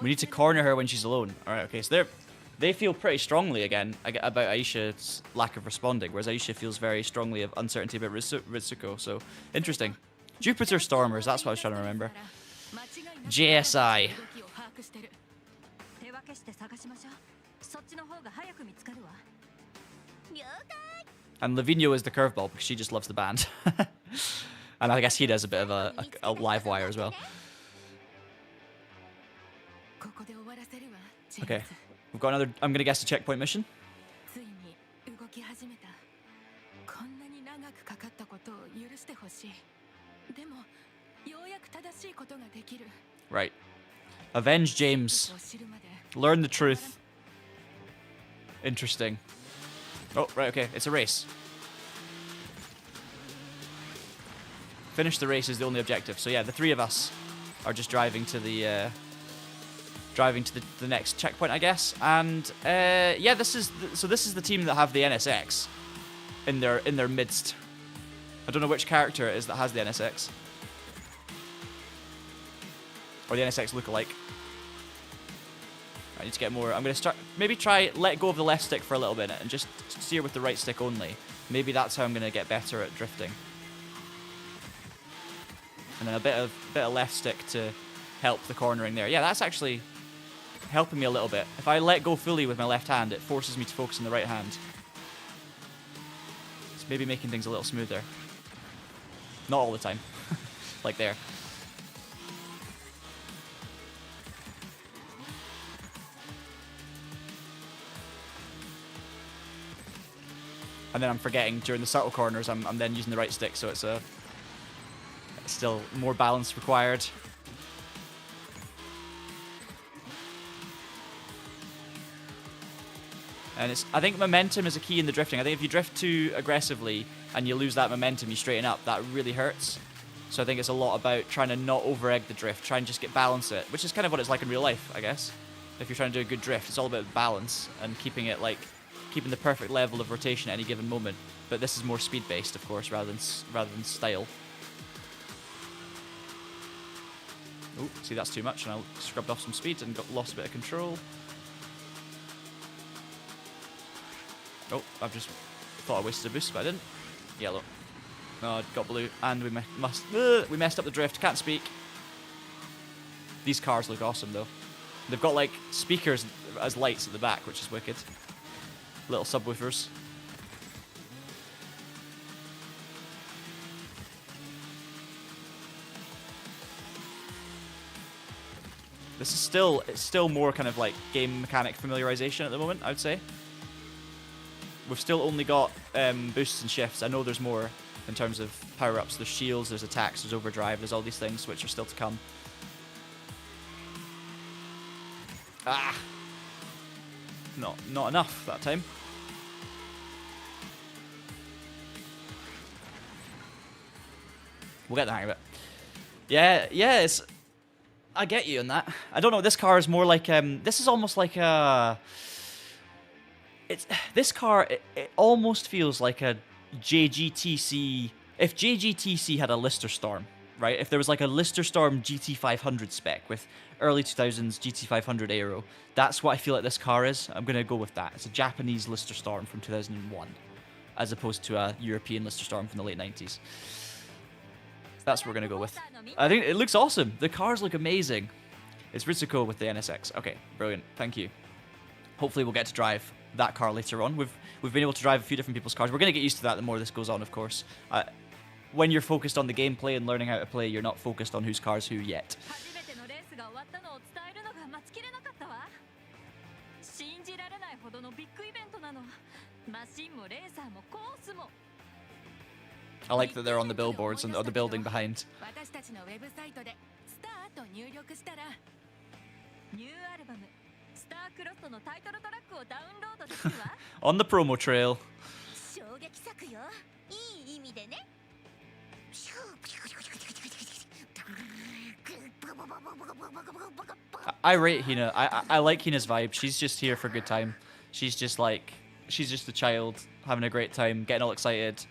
We need to corner her when she's alone. Alright, okay, so they feel pretty strongly again about Aisha's lack of responding, whereas Aisha feels very strongly of uncertainty about Ritsuko, so interesting. Jupiter Stormers, that's what I was trying to remember. JSI. And Lavinia is the curveball because she just loves the band. And I guess he does a bit of a live wire as well. Okay, we've got another, I'm going to guess, a checkpoint mission. Right. Avenge James. Learn the truth. Interesting. Oh, right, okay, it's a race. Finish the race is the only objective. So yeah, the three of us are just driving to the next checkpoint, I guess. And yeah, this is the team that have the NSX in their midst. I don't know which character it is that has the NSX. Or the NSX lookalike. I need to get more. I'm going to start, maybe let go of the left stick for a little bit and just steer with the right stick only. Maybe that's how I'm going to get better at drifting. And then a bit of left stick to help the cornering there. Yeah, that's actually helping me a little bit. If I let go fully with my left hand, it forces me to focus on the right hand. It's maybe making things a little smoother. Not all the time. Like there. And then I'm forgetting during the subtle corners, I'm then using the right stick, so it's still more balance required. And I think momentum is a key in the drifting. I think if you drift too aggressively and you lose that momentum, you straighten up, that really hurts. So I think it's a lot about trying to not over-egg the drift, try and just balance it, which is kind of what it's like in real life, I guess. If you're trying to do a good drift, it's all about balance and keeping it keeping the perfect level of rotation at any given moment. But this is more speed-based, of course, rather than style. Oh, see, that's too much, and I scrubbed off some speed and lost a bit of control. Oh, I've just thought I wasted a boost, but I didn't. Yellow. Oh, got blue, and we messed up the drift. Can't speak. These cars look awesome, though. They've got like speakers as lights at the back, which is wicked. Little subwoofers. This is still more kind of like game mechanic familiarization at the moment, I would say. We've still only got boosts and shifts. I know there's more in terms of power-ups. There's shields, there's attacks, there's overdrive, there's all these things which are still to come. Ah! Not enough that time. We'll get the hang of it. Yeah, it's... I get you on that. I don't know, this car is more like... this is almost like a... This car, it almost feels like a JGTC... If JGTC had a Lister Storm, right? If there was like a Lister Storm GT500 spec with early 2000s GT500 aero, that's what I feel like this car is. I'm going to go with that. It's a Japanese Lister Storm from 2001, as opposed to a European Lister Storm from the late 90s. That's what we're going to go with. I think it looks awesome. The cars look amazing. It's Ritsuko with the NSX. Okay, brilliant. Thank you. Hopefully we'll get to drive that car later on. We've been able to drive a few different people's cars. We're going to get used to that the more this goes on, of course. When you're focused on the gameplay and learning how to play, you're not focused on whose car's who yet. I like that they're on the billboards and the building behind. On the promo trail. I rate Hina. I like Hina's vibe. She's just here for a good time. She's just a child having a great time, getting all excited.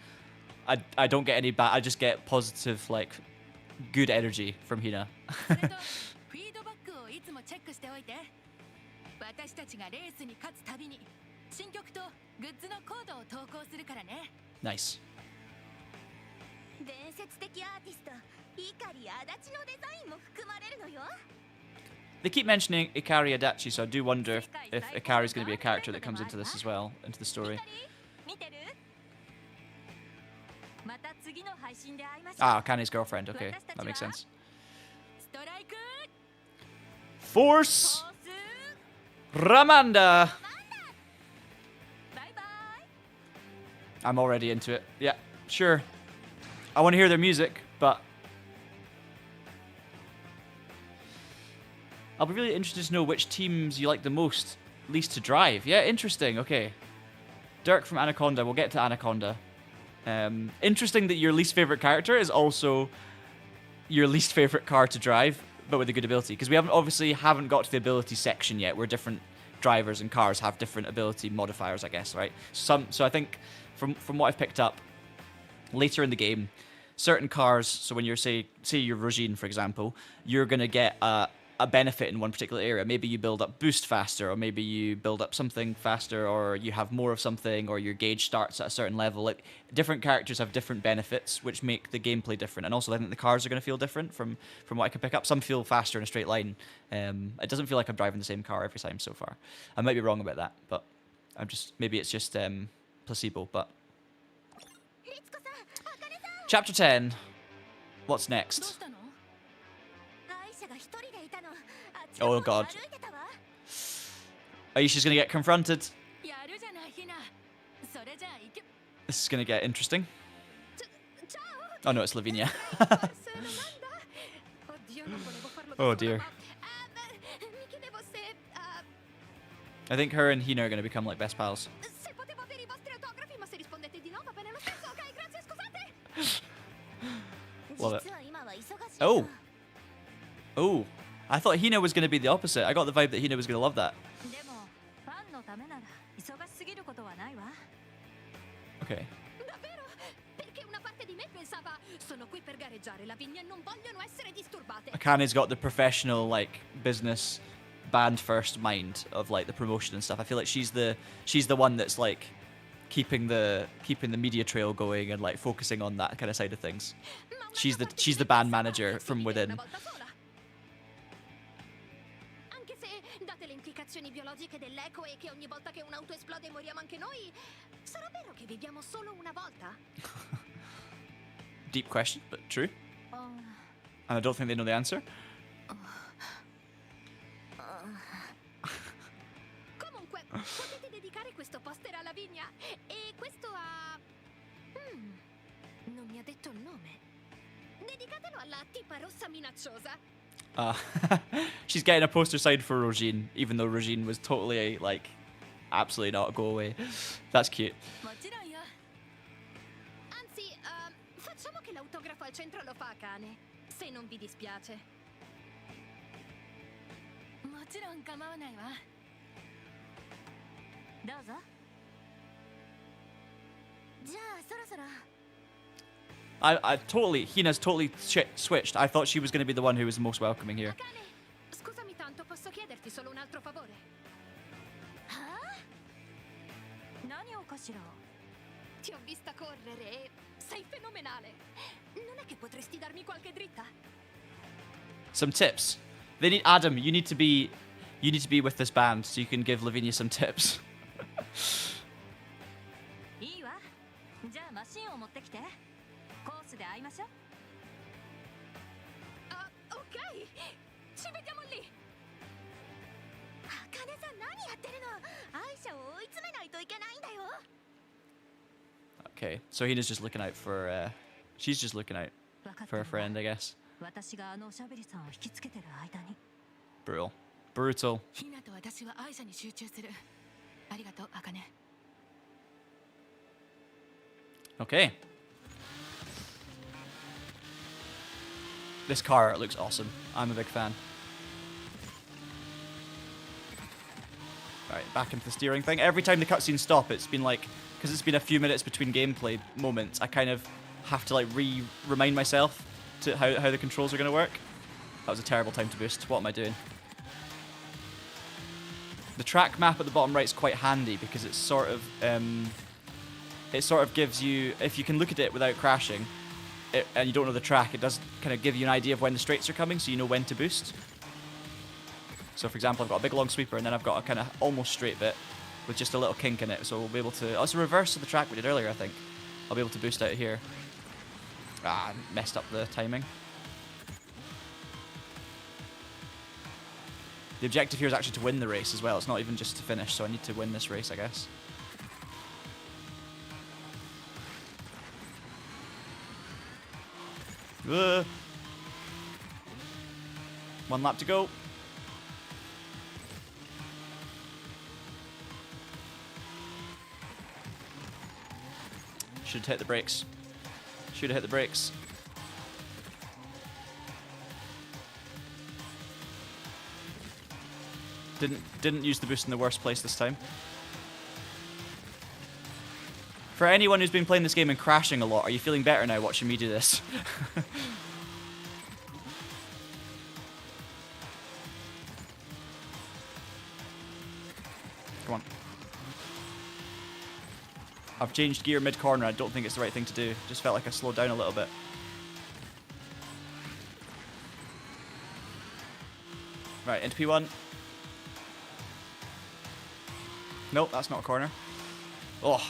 I don't get any bad. I just get positive, like, good energy from Hina. Nice. They keep mentioning Ikari Adachi, so I do wonder if Ikari is going to be a character that comes into this as well, into the story. Ah, Kane's girlfriend. Okay, that makes sense. Force Ramanda. I'm already into it. Yeah, sure. I want to hear their music, but I'll be really interested to know which teams you like the most, least to drive. Yeah, interesting. Okay. Dirk from Anaconda. We'll get to Anaconda. Interesting that your least favorite character is also your least favorite car to drive, but with a good ability. Because we obviously haven't got to the ability section yet, where different drivers and cars have different ability modifiers, I guess, right? So I think from what I've picked up later in the game, certain cars. So when you're say you're Rogine, for example, you're gonna get a benefit in one particular area. Maybe you build up boost faster, or maybe you build up something faster, or you have more of something, or your gauge starts at a certain level. Like, different characters have different benefits, which make the gameplay different. And also, I think the cars are going to feel different from what I can pick up. Some feel faster in a straight line. It doesn't feel like I'm driving the same car every time so far. I might be wrong about that, but maybe it's just placebo. But Chapter 10. What's next? Oh god. Aisha's gonna get confronted. This is going to get interesting. Ciao! Oh no, it's Lavinia. Forse Romanda? Oddio, non volevo farlo da Oh sola, dear. ma, mi chiedevo se, I think her and Hina are going to become like best pals. se potevo avere I vostri autografi, ma se rispondete di no va bene lo stesso, ok? Grazie, scusate! Love it. 実は今は忙しいの。 Oh. Oh. I thought Hina was going to be the opposite. I got the vibe that Hina was going to love that. でも、ファンのためなら忙しすぎることはないわ。 Okay. Davvero? Perché una parte di me pensava sono qui per gareggiare, Lavinia e non vogliono essere disturbate. Akane's got the professional, like, business band first mind of like the promotion and stuff. I feel like she's the one that's like keeping the media trail going and like focusing on that kind of side of things. She's the band manager from within. Anche se, date le implicazioni biologiche dell'eco e che ogni volta che un'auto esplode moriamo anche noi, sarà vero che viviamo solo una volta? Deep question, but true. Oh. And I don't think they know the answer. Comunque, potete dedicare questo poster a Lavinia e questo a... non mi ha detto il nome. Dedicatelo alla tipa rossa minacciosa. She's getting a poster signed for Rogine, even though Rogine was totally like, absolutely not, go away. That's cute. もちろんよ。Anzi, facciamo che l'autografo al centro lo fa Akane, se non vi dispiace. もちろん構わないわ。どうぞ。じゃあそろそろ。Hina's totally switched. I thought she was going to be the one who was the most welcoming here. Akane, scusami tanto, posso chiederti solo un altro favore? Ah? 何をかしら? Ti ho vista correre e sei fenomenale. Non è che potresti darmi qualche dritta? Some tips. They need Adam. You need to be with this band so you can give Lavinia some tips. いいわ。じゃあマシンを持ってきて。コースで会いましょう。あ、OK。ci vediamo lì。茜さん何やってるの？アイシャを追い詰めないといけないんだよ。Okay, so Hina's just looking out for. She's just looking out for a friend, I guess. 私があのおしゃべりさんを引きつけてる間に。Brutal. Brutal. ヒナと私はアイシャに集中する。ありがとう、茜。Okay. This car looks awesome. I'm a big fan. Alright, back into the steering thing. Every time the cutscenes stop, it's been like, because it's been a few minutes between gameplay moments, I kind of have to like remind myself to how the controls are going to work. That was a terrible time to boost. What am I doing? The track map at the bottom right is quite handy because it's sort of gives you, if you can look at it without crashing, and you don't know the track, it does kind of give you an idea of when the straights are coming, so you know when to boost. So for example, I've got a big long sweeper, and then I've got a kind of almost straight bit with just a little kink in it, so we'll be able to... Oh, it's a reverse of the track we did earlier, I think. I'll be able to boost out here. Ah, messed up the timing. The objective here is actually to win the race as well. It's not even just to finish, so I need to win this race, I guess. One lap to go. Should have hit the brakes. Should have hit the brakes. Didn't use the boost in the worst place this time. For anyone who's been playing this game and crashing a lot, are you feeling better now watching me do this? Come on. I've changed gear mid-corner. I don't think it's the right thing to do. Just felt like I slowed down a little bit. Right, into P1. Nope, that's not a corner. Oh.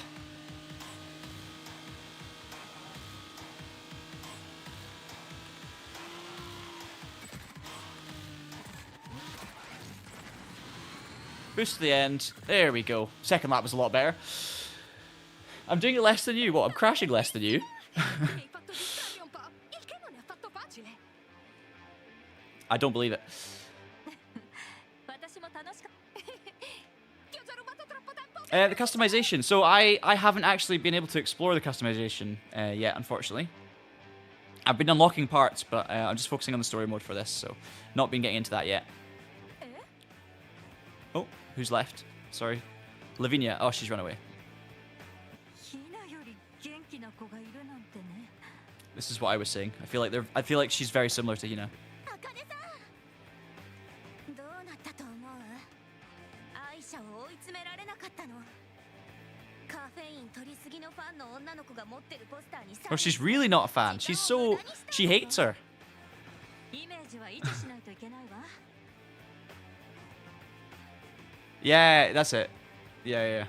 Boost to the end. There we go. Second lap was a lot better. I'm doing it less than you. What? I'm crashing less than you? I don't believe it. The customization. So I haven't actually been able to explore the customization yet, unfortunately. I've been unlocking parts, but I'm just focusing on the story mode for this, so not been getting into that yet. Oh, who's left? Sorry. Lavinia. Oh, she's run away. This is what I was saying. I feel like she's very similar to Hina. Oh, she's really not a fan. She hates her. Yeah, that's it. Yeah.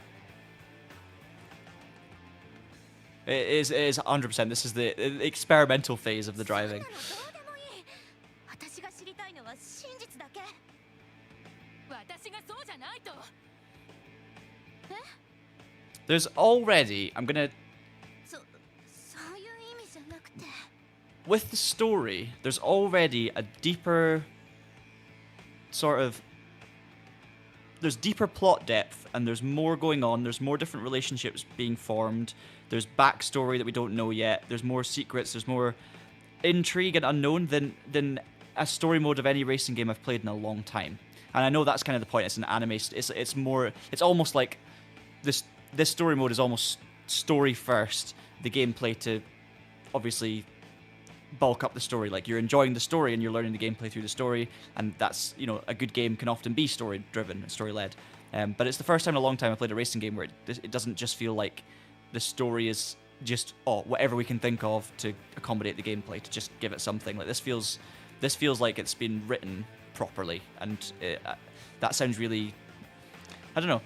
It is 100%. This is the experimental phase of the driving. There's already, with the story, there's already a deeper there's deeper plot depth, and there's more going on. There's more different relationships being formed. There's backstory that we don't know yet. There's more secrets. There's more intrigue and unknown than a story mode of any racing game I've played in a long time. And I know that's kind of the point. It's an anime. It's almost like this story mode is almost story first. The gameplay to obviously bulk up the story. Like, you're enjoying the story and you're learning the gameplay through the story, and that's, a good game can often be story driven, story led. But it's the first time in a long time I played a racing game where it doesn't just feel like the story is just whatever we can think of to accommodate the gameplay, to just give it something. Like, this feels like it's been written properly, and that sounds really, I don't know.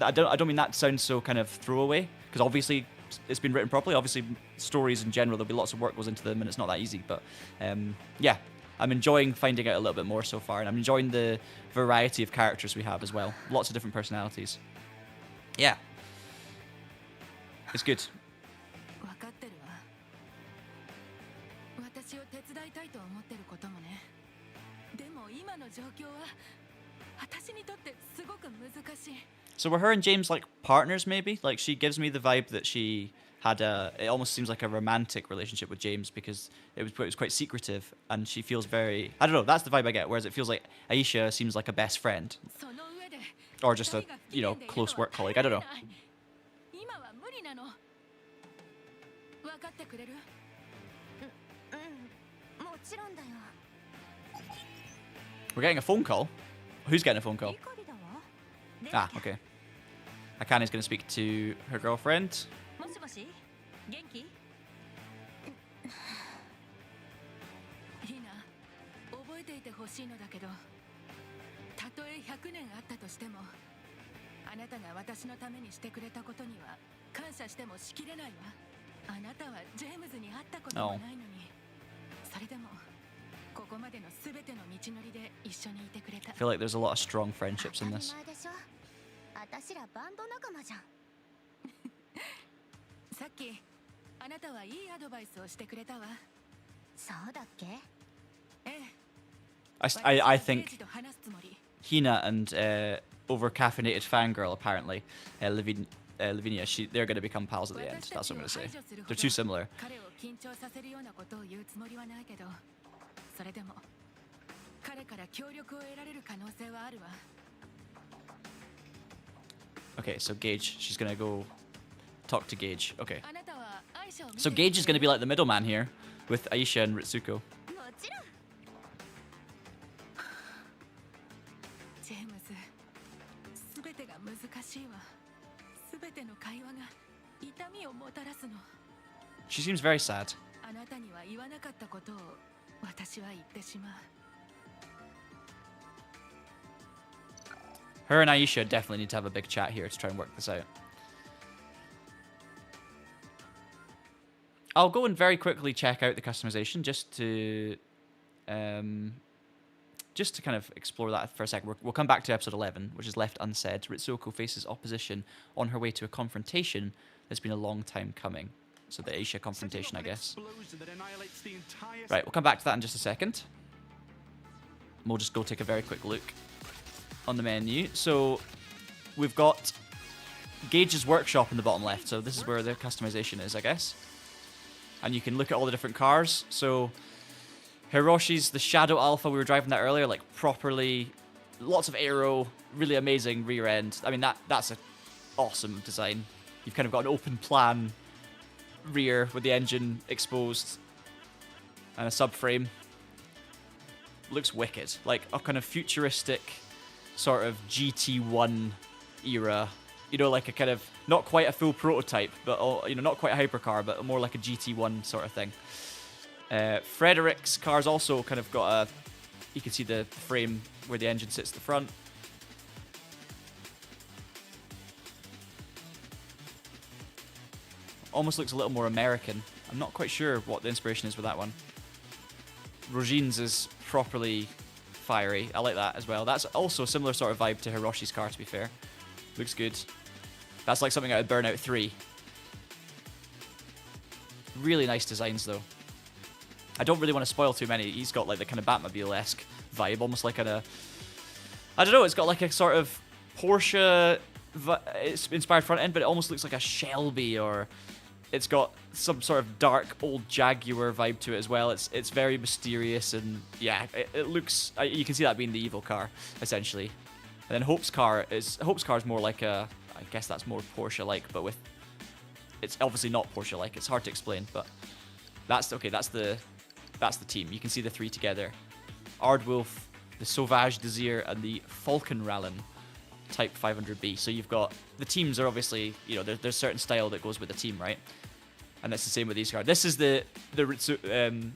I don't mean that sounds so kind of throwaway, because obviously it's been written properly. Obviously, stories in general, there'll be lots of work goes into them, and it's not that easy. But yeah, I'm enjoying finding out a little bit more so far, and I'm enjoying the variety of characters we have as well. Lots of different personalities. Yeah, it's good. So were her and James like partners, maybe? Like, she gives me the vibe that she had it almost seems like a romantic relationship with James, because it was quite secretive, and she feels very, I don't know, that's the vibe I get, whereas it feels like Aisha seems like a best friend. Or just a, close work colleague, I don't know. We're getting a phone call? Who's getting a phone call? Ah, okay. Akane's going to speak to her girlfriend. Oh. I feel like there's a lot of strong friendships in this. I think Hina and over-caffeinated fangirl, apparently, Lavinia, they're going to become pals at the end. That's what I'm going to say. They're too similar. Okay, so Gage, she's going to go talk to Gage. Okay. So Gage is going to be like the middleman here with Aisha and Ritsuko. She seems very sad. Her and Aisha definitely need to have a big chat here to try and work this out. I'll go and very quickly check out the customization just to kind of explore that for a second. We'll come back to episode 11, which is left unsaid. Ritsuko faces opposition on her way to a confrontation It's been a long time coming. So the Asia confrontation, I guess. Explosion that annihilates the entire Right, we'll come back to that in just a second. We'll just go take a very quick look on the menu. So we've got Gage's workshop in the bottom left. So this is where the customization is, I guess. And you can look at all the different cars. So Hiroshi's the Shadow Alpha. We were driving that earlier, like properly, lots of aero, really amazing rear end. I mean, that's an awesome design. You've kind of got an open plan rear with the engine exposed and a subframe. Looks wicked, like a kind of futuristic sort of GT1 era, you know, like a kind of not quite a full prototype, but you know, not quite a hypercar, but more like a GT1 sort of thing. Frederick's car's also kind of got a, you can see the frame where the engine sits at the front. Almost looks a little more American. I'm not quite sure what the inspiration is with that one. Rogin's is properly fiery. I like that as well. That's also a similar sort of vibe to Hiroshi's car, to be fair. Looks good. That's like something out of Burnout 3. Really nice designs, though. I don't really want to spoil too many. He's got like the kind of Batmobile-esque vibe, almost like I don't know, it's got like a sort of Porsche it's inspired front end, but it almost looks like a Shelby, or it's got some sort of dark old Jaguar vibe to it as well. It's very mysterious, and yeah, it looks, you can see that being the evil car essentially. And then Hope's car is more like a, I guess that's more Porsche-like, but with, it's obviously not Porsche-like. It's hard to explain, but that's okay. That's the team. You can see the three together: Ardwolf, the Sauvage Desir, and the Falkenrallen Type 500B. So you've got, the teams are obviously, you know, there's certain style that goes with the team, right? And that's the same with these cars. This is the Ritsuko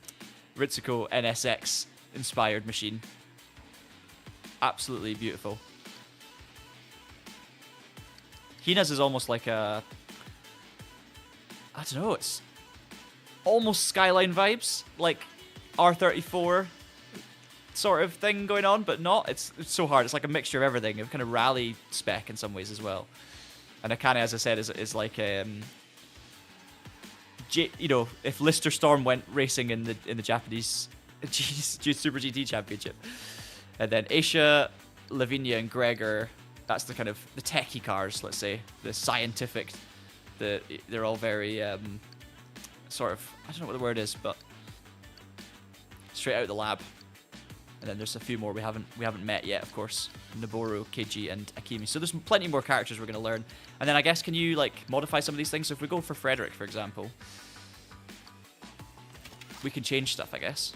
NSX inspired machine. Absolutely beautiful. Hina's is almost like a, I don't know, it's almost Skyline vibes, like R34 sort of thing going on, but not. It's so hard. It's like a mixture of everything. A kind of rally spec in some ways as well. And Akane, as I said, is like you know, if Lister Storm went racing in the Japanese Super GT Championship, and then Aisha, Lavinia, and Gregor, that's the kind of the techie cars, let's say, the scientific. They're all very sort of, I don't know what the word is, but straight out of the lab. And then there's a few more we haven't met yet, of course. Noboru, Keiji, and Akimi. So there's plenty more characters we're going to learn. And then I guess, can you like modify some of these things? So if we go for Frederick, for example, we can change stuff, I guess.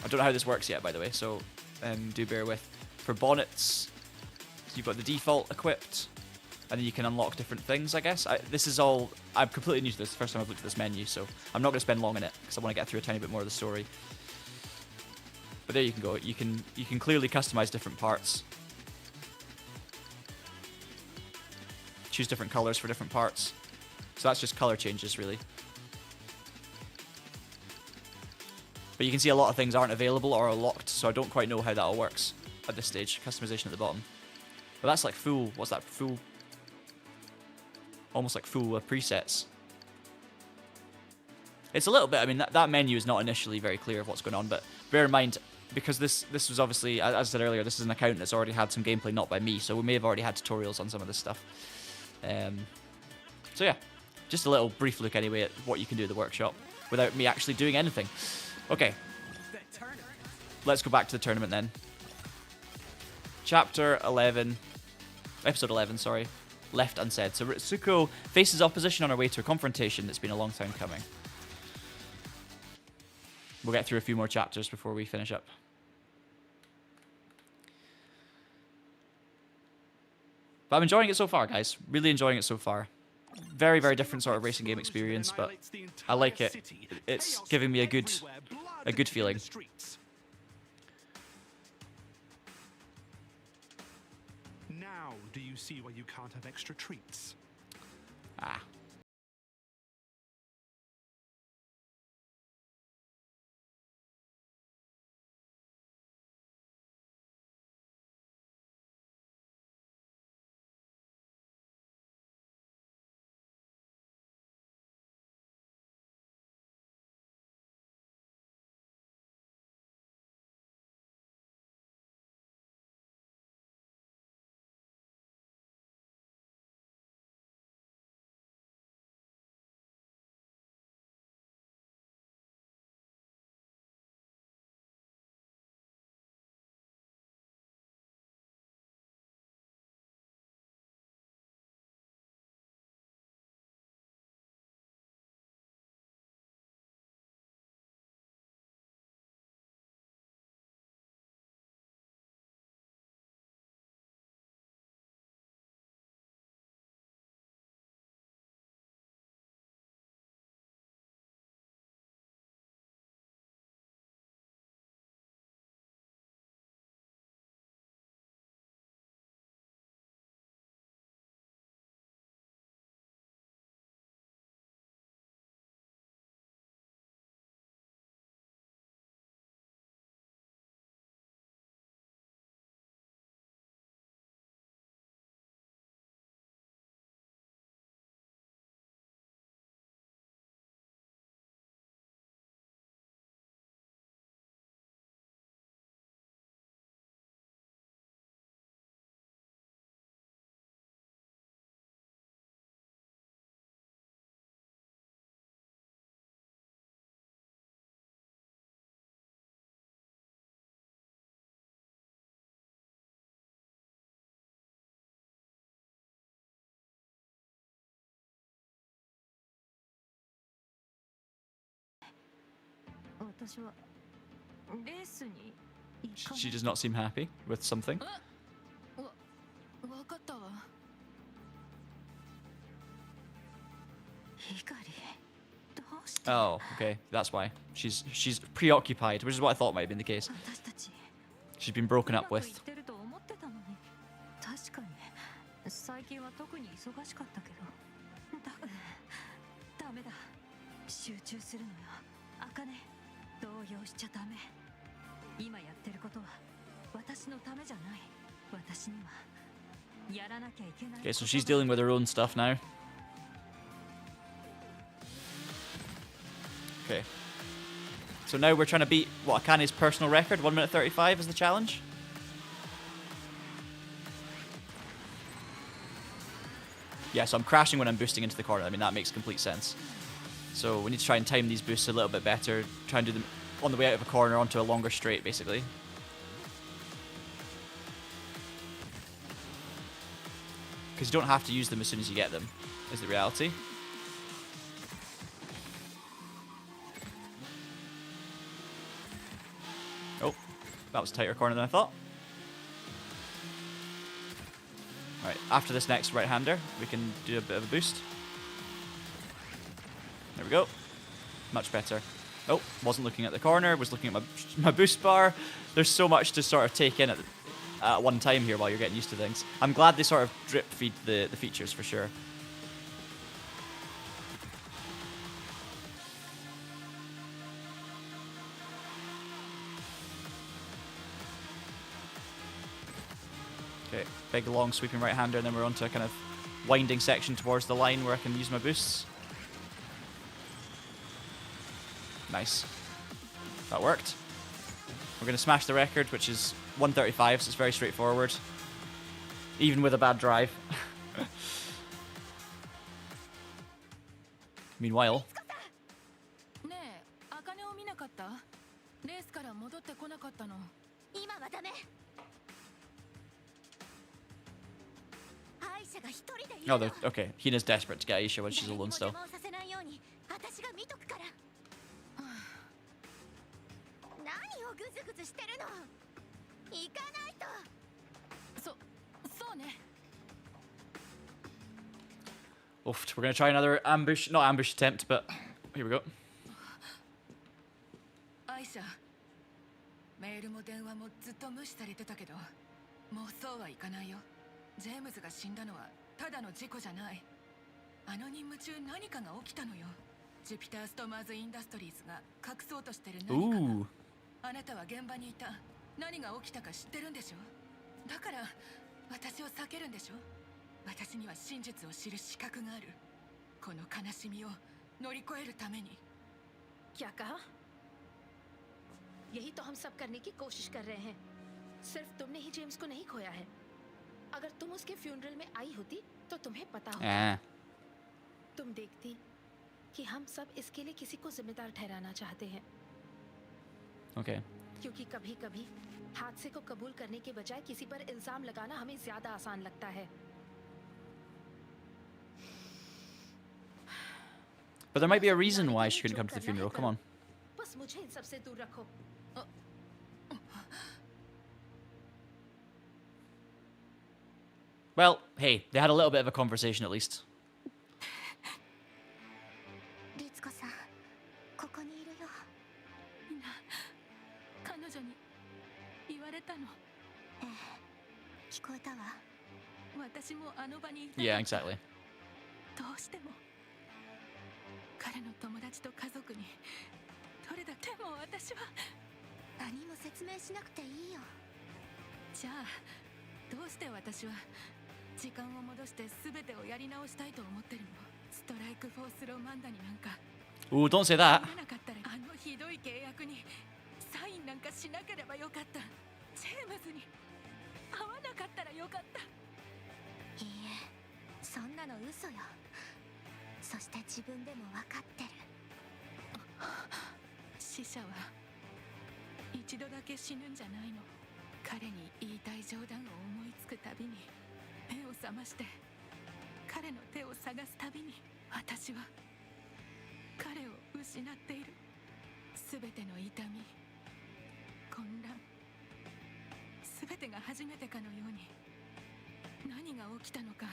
I don't know how this works yet, by the way, so do bear with. For bonnets, you've got the default equipped, and then you can unlock different things, I guess. This is all, I'm completely new to this, the first time I've looked at this menu, so I'm not going to spend long on it, because I want to get through a tiny bit more of the story. But there you can go. You can clearly customize different parts. Choose different colors for different parts. So that's just color changes, really. But you can see a lot of things aren't available or are locked, so I don't quite know how that all works at this stage. Customization at the bottom. But that's like full, what's that? Full, almost like full presets. It's a little bit, I mean, that menu is not initially very clear of what's going on, but bear in mind, because this was obviously, as I said earlier, this is an account that's already had some gameplay, not by me, so we may have already had tutorials on some of this stuff. So yeah, just a little brief look anyway at what you can do at the workshop without me actually doing anything. Okay, let's go back to the tournament then. Chapter 11, episode 11, sorry, left unsaid. So Ritsuko faces opposition on her way to a confrontation that's been a long time coming. We'll get through a few more chapters before we finish up. But I'm enjoying it so far, guys. Really enjoying it so far. Very, very different sort of racing game experience, but I like it. It's giving me a good feeling. Now, do you see why you can't have extra treats? Ah. 私はレースに行かない。 She does not seem happy with something. わかったわ。光、どうして？ Oh, okay, that's why. She's preoccupied, which is what I thought might have been the case. 私たち She's been broken う up まく with. いってると思ってたのに。確かに最近は特に忙しかったけど。ダメだ。集中するのよ。茜、動揺しちゃダメ。今やってることは私のためじゃない。私にはやらなきゃいけない。 Okay, so she's dealing with her own stuff now. Okay. So now we're trying to beat what Akane's personal record. 1 minute 35 is the challenge. Yeah, so I'm crashing when I'm boosting into the corner. I mean, that makes complete sense. So we need to try and time these boosts a little bit better. Try and do them on the way out of a corner onto a longer straight, basically. Because you don't have to use them as soon as you get them, is the reality. Oh, that was a tighter corner than I thought. Alright, after this next right-hander, we can do a bit of a boost. There we go. Much better. Oh, wasn't looking at the corner, was looking at my boost bar. There's so much to sort of take in at one time here while you're getting used to things. I'm glad they sort of drip feed the features for sure. Okay, big long sweeping right-hander, and then we're onto a kind of winding section towards the line where I can use my boosts. Nice. That worked. We're going to smash the record, which is 135, so it's very straightforward. Even with a bad drive. Meanwhile... ねえ、茜を見なかった？レースから戻ってこなかったの。今はダメ。アイシャが一人でいるの。 Oh, okay. Hina's desperate to get Aisha when she's alone still. 邪魔をさせないように、私が見とくから。何をグズグズしてるの？行かないと。そうね。 Oof, we're going to try another ambush, not ambush attempt, but here we go. アイシャ、メールも電話もずっと無視されてたけど、もうそうはいかないよ。ジェームズが死んだのはただの事故じゃない。あの任務中何かが起きたのよ。ジュピターストマーズインダストリーズが隠そうとしてる何かが。あなたは現場にいた。何が起きたか知ってるんでしょ。だから私を避けるんでしょ。私には真実を知る資格がある。この悲しみを乗り越えるために。क्या कहा? यही तो हम सब करने की कोशिश कर रहे हैं। सिर्फ तुमने ही जेम्स को नहीं खोया है। अगर तुम उसके फ्यूनरल में आई होती तो तुम्हें पता होता। तुम देखती कि हम सब इसके लिए किसी को जिम्मेदार ठहराना चाहते हैं। Okay. क्योंकि कभी-कभी हादसे को कबूल करने के बजाय किसी पर इल्जाम लगाना हमें ज्यादा आसान लगता है। But there might be a reason why she couldn't come to the funeral. Come on. बस मुझे इन सब से दूर रखो। Well, hey, they had a little bit of a conversation at least. リツコさん、ここにいるよ。彼女に言われたの。ええ、聞こえたわ。私もあの場にいた。Yeah, exactly. どうしても彼の友達と家族にどれだけも私は何も説明しなくていいよ。じゃあどうして私は時間を戻して全てをやり直したいと思ってるの。ストライクフォースロマンダになんか。Ooh, don't say that. なかったらあのひどい契約にサインなんかしなければよかった。ジェームズに会わなかったらよかった。いいえ、そんなの嘘よ。そして自分でも分かってる。死者は一度だけ死ぬんじゃないの。彼に言いたい冗談を思いつくたびに目を覚まして彼の手を探すたびに私は彼を失っている。全ての痛み、混乱、全てが初めてかのように、何が起きたのか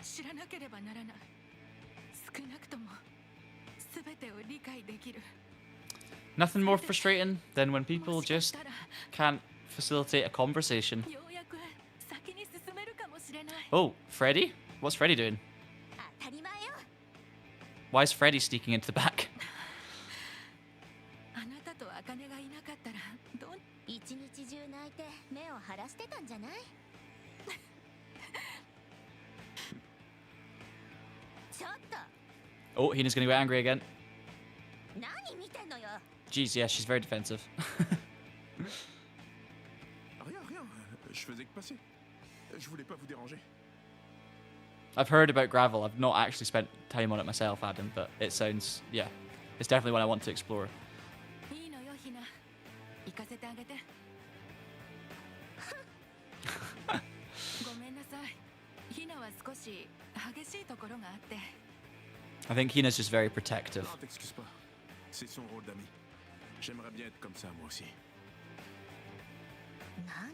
知らなければならない。少なくとも全てを理解できる。 Nothing more frustrating than when people just can't facilitate a conversation. ようやく先に進めるかもしれない。 Oh, Freddy? What's Freddy doing? 当たり前よ。 Why is Freddy sneaking into the back? あなたと茜がいなかったらどん一日中泣いて目を晴らしてたんじゃない？ちょっと。 Oh, Hina's gonna get angry again. 何見てんのよ。 Jeez, yeah, she's very defensive. Rien, rien. Je faisais que passer. Je voulais pas vous déranger. I've heard about gravel. I've not actually spent time on it myself, Adam, but it sounds, yeah, it's definitely one I want to explore. いいのよ、ひな。行かせてあげて。ごめんなさい。ひなは少し激しいところがあって。 I think Hina's just very protective. Non, t'excuses pas. C'est son rôle d'ami. J'aimerais bien être comme ça, moi aussi. 何？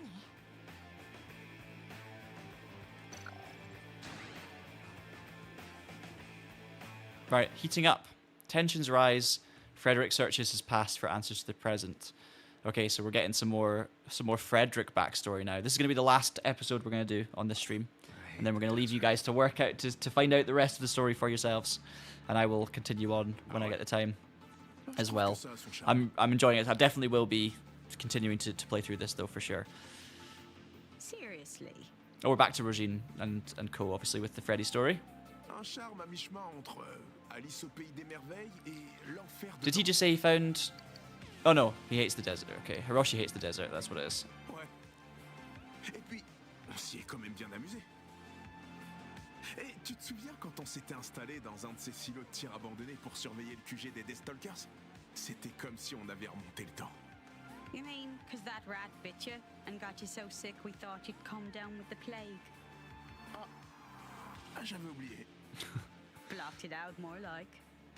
Right, heating up. Tensions rise. Frederick searches his past for answers to the present. Okay, so we're getting some more Frederick backstory now. This is going to be the last episode we're going to do on this stream. And then we're going to leave you guys to work out, to find out the rest of the story for yourselves. And I will continue on when I get the time as well. I'm enjoying it. I definitely will be continuing to play through this, though, for sure. Seriously? Oh, we're back to Regine and co, obviously, with the Freddy story. Un charme à mi-chemin entre Alice au pays des merveilles et l'enfer de... Did he just say he found... Oh no, he hates the desert. Okay, Hiroshi hates the desert, that's what it is. Ouais. Et puis, on s'y est quand même bien amusé. Et tu te souviens quand on s'était installé dans un de ces silos de tir abandonnés pour surveiller le QG des Deathstalkers? C'était comme si on avait remonté le temps. You mean, cause that rat bit you and got you so sick we thought you'd come down with the plague? Ah, j'avais oublié. Blocked it out, more like.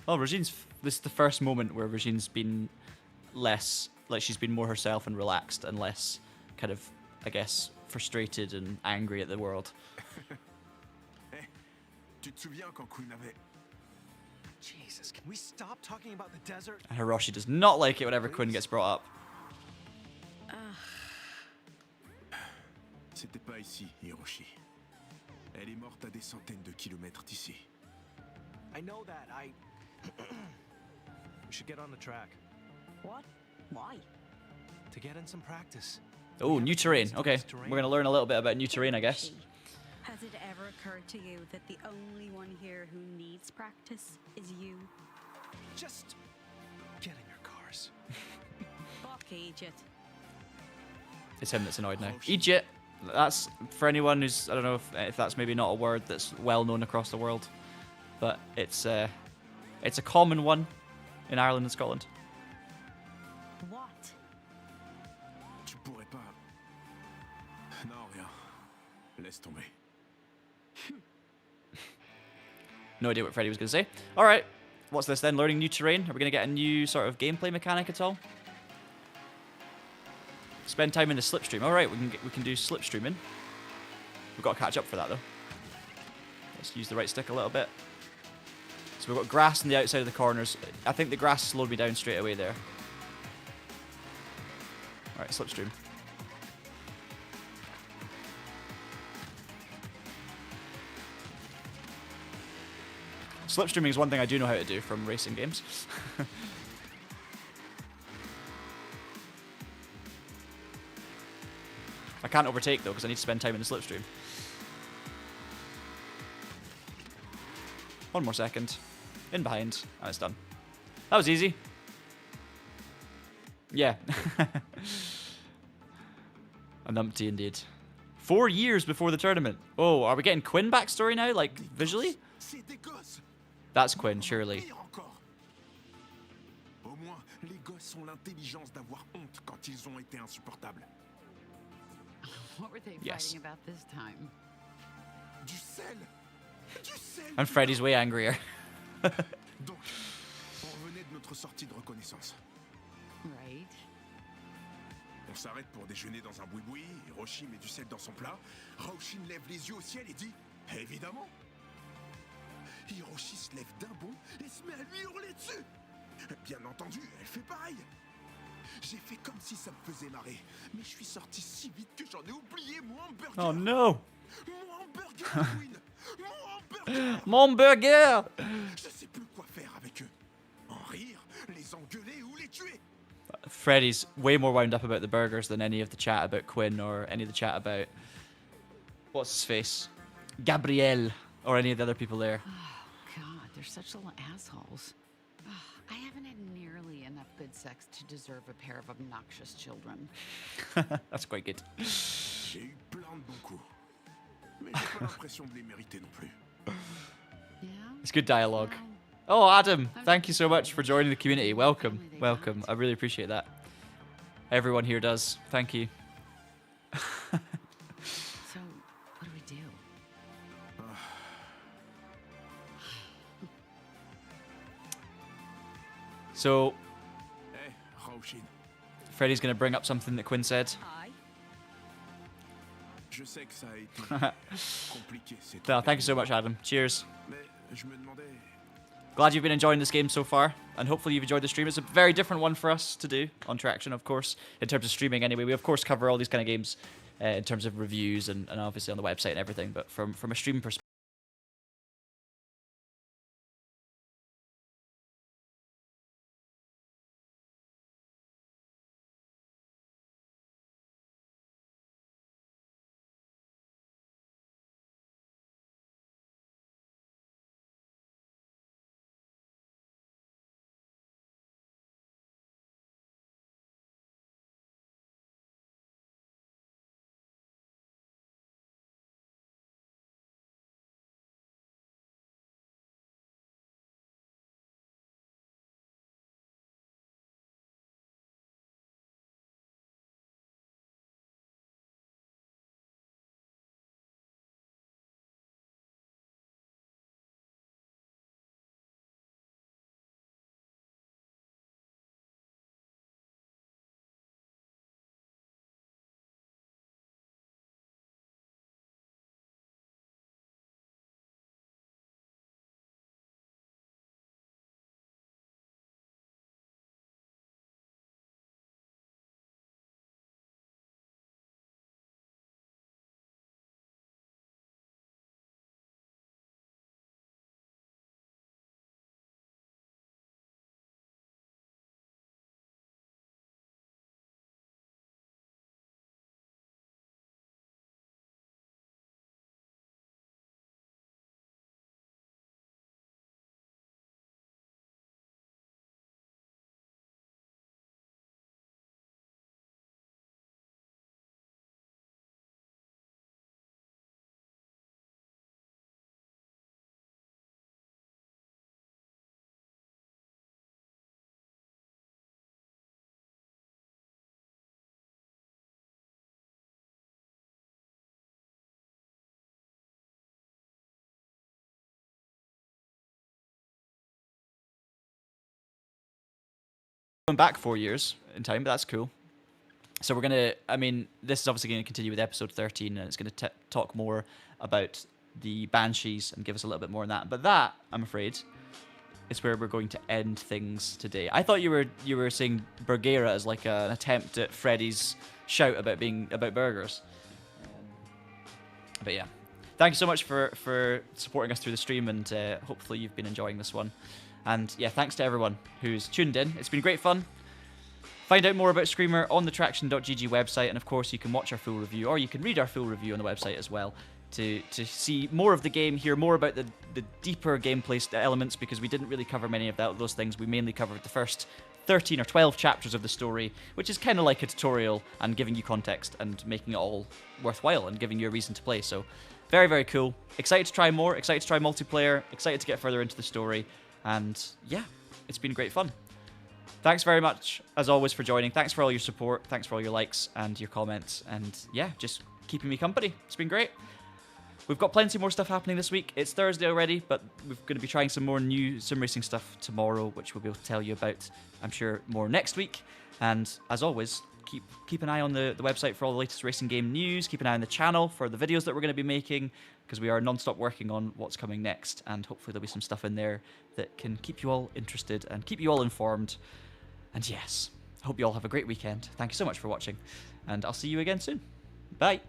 Well, Regine's... This is the first moment where Regine's been less... Like, she's been more herself and relaxed and less kind of, I guess, frustrated and angry at the world. Hey, tu te souviens quand Queen avait... Jesus, can we stop talking about the desert? And Hiroshi does not like it whenever Quinn gets brought up. C'était pas ici, Hiroshi. Elle est morte à des centaines de kilomètres d'ici. I know that. We should get on the track. What? Why? To get in some practice. Oh, new terrain. Okay, we're going to learn a little bit about new terrain, I guess. Has it ever occurred to you that the only one here who needs practice is you? Just get in your cars. Fuck Egypt. It's him that's annoyed now. Egypt. That's, for anyone who's, I don't know if that's maybe not a word that's well known across the world, but it's a common one in Ireland and Scotland. What? Tu pourrais pas... Non, rien. Laisse tomber. No idea what Freddy was going to say. All right, what's this then? Learning new terrain? Are we going to get a new sort of gameplay mechanic at all? Spend time in the slipstream. All right, we can do slipstreaming. We've got to catch up for that though. Let's use the right stick a little bit. So we've got grass on the outside of the corners. I think the grass slowed me down straight away there. All right, slipstream. Slipstreaming is one thing I do know how to do from racing games. I can't overtake though because I need to spend time in the slipstream. One more second. In behind. And it's done. That was easy. Yeah. A numpty indeed. 4 years before the tournament. Oh, are we getting Quinn backstory now? Like, visually? That's Quinn, surely. Au moins, les gosses ont l'intelligence d'avoir honte quand ils ont été insupportables. What were they Yes. fighting about this time? Du sel! Du sel! And Freddy's way angrier. Donc, on revenait de notre sortie de reconnaissance. Right. On s'arrête pour déjeuner dans un boui-boui, Hiroshi met du sel dans son plat, Raoshin lève les yeux au ciel et dit « Évidemment !» Hiroshi se lève d'un bond et se met à lui hurler dessus. Bien entendu, elle fait pareil. J'ai fait comme si ça me faisait marrer, mais je suis sorti si vite que j'en ai oublié mon hamburger. Oh no! Mon hamburger, Queen. Mon hamburger. Mon burger! Je sais plus quoi faire avec eux. En rire, les engueuler ou les tuer. Freddy's way more wound up about the burgers than any of the chat about Quinn or any of the chat about what's his face, Gabrielle, or any of the other people there. Oh, God, they're such little assholes. Ugh, I haven't had nearly enough good sex to deserve a pair of obnoxious children. That's quite good. J'ai eu plein de bons coups, mais j'ai pas l'impression de les mériter non plus. Yeah? It's good dialogue. Oh, Adam, thank you so much for joining the community. Welcome, welcome. I really appreciate that. Everyone here does. Thank you. So, what do we do? So, Hey, Raoshin, Freddy's going to bring up something that Quinn said. Aye. je sais que ça a été compliqué ces No, trois thank you so derniers much, mois, Adam. Cheers. mais je me demandais... Glad you've been enjoying this game so far, and hopefully you've enjoyed the stream. It's a very different one for us to do on Traction, of course, in terms of streaming anyway. We, of course, cover all these kind of games in terms of reviews and obviously on the website and everything, but from a streaming perspective, going back 4 years in time, but that's cool. So we're going to, I mean, this is obviously going to continue with episode 13, and it's going to talk more about the Banshees and give us a little bit more on that. But that, I'm afraid, is where we're going to end things today. I thought you were saying Burgera as like an attempt at Freddy's shout about burgers. But yeah, thank you so much for supporting us through the stream, and hopefully you've been enjoying this one. And yeah, thanks to everyone who's tuned in. It's been great fun. Find out more about Screamer on the TraxionGG website, and of course you can watch our full review, or you can read our full review on the website as well to see more of the game, hear more about the deeper gameplay elements, because we didn't really cover many of those things. We mainly covered the first 13 or 12 chapters of the story, which is kind of like a tutorial and giving you context and making it all worthwhile and giving you a reason to play. So very, very cool. Excited to try more, excited to try multiplayer, excited to get further into the story, and yeah, it's been great fun. Thanks very much, as always, for joining. Thanks for all your support. Thanks for all your likes and your comments. And yeah, just keeping me company. It's been great. we've got plenty more stuff happening this week. It's Thursday already, but we're going to be trying some more new sim racing stuff tomorrow, which we'll be able to tell you about, I'm sure, more next week. And as always, keep an eye on the website for all the latest racing game news. Keep an eye on the channel for the videos that we're going to be making, because we are non-stop working on what's coming next, and hopefully there'll be some stuff in there that can keep you all interested and keep you all informed. And yes, I hope you all have a great weekend. Thank you so much for watching, and I'll see you again soon. Bye!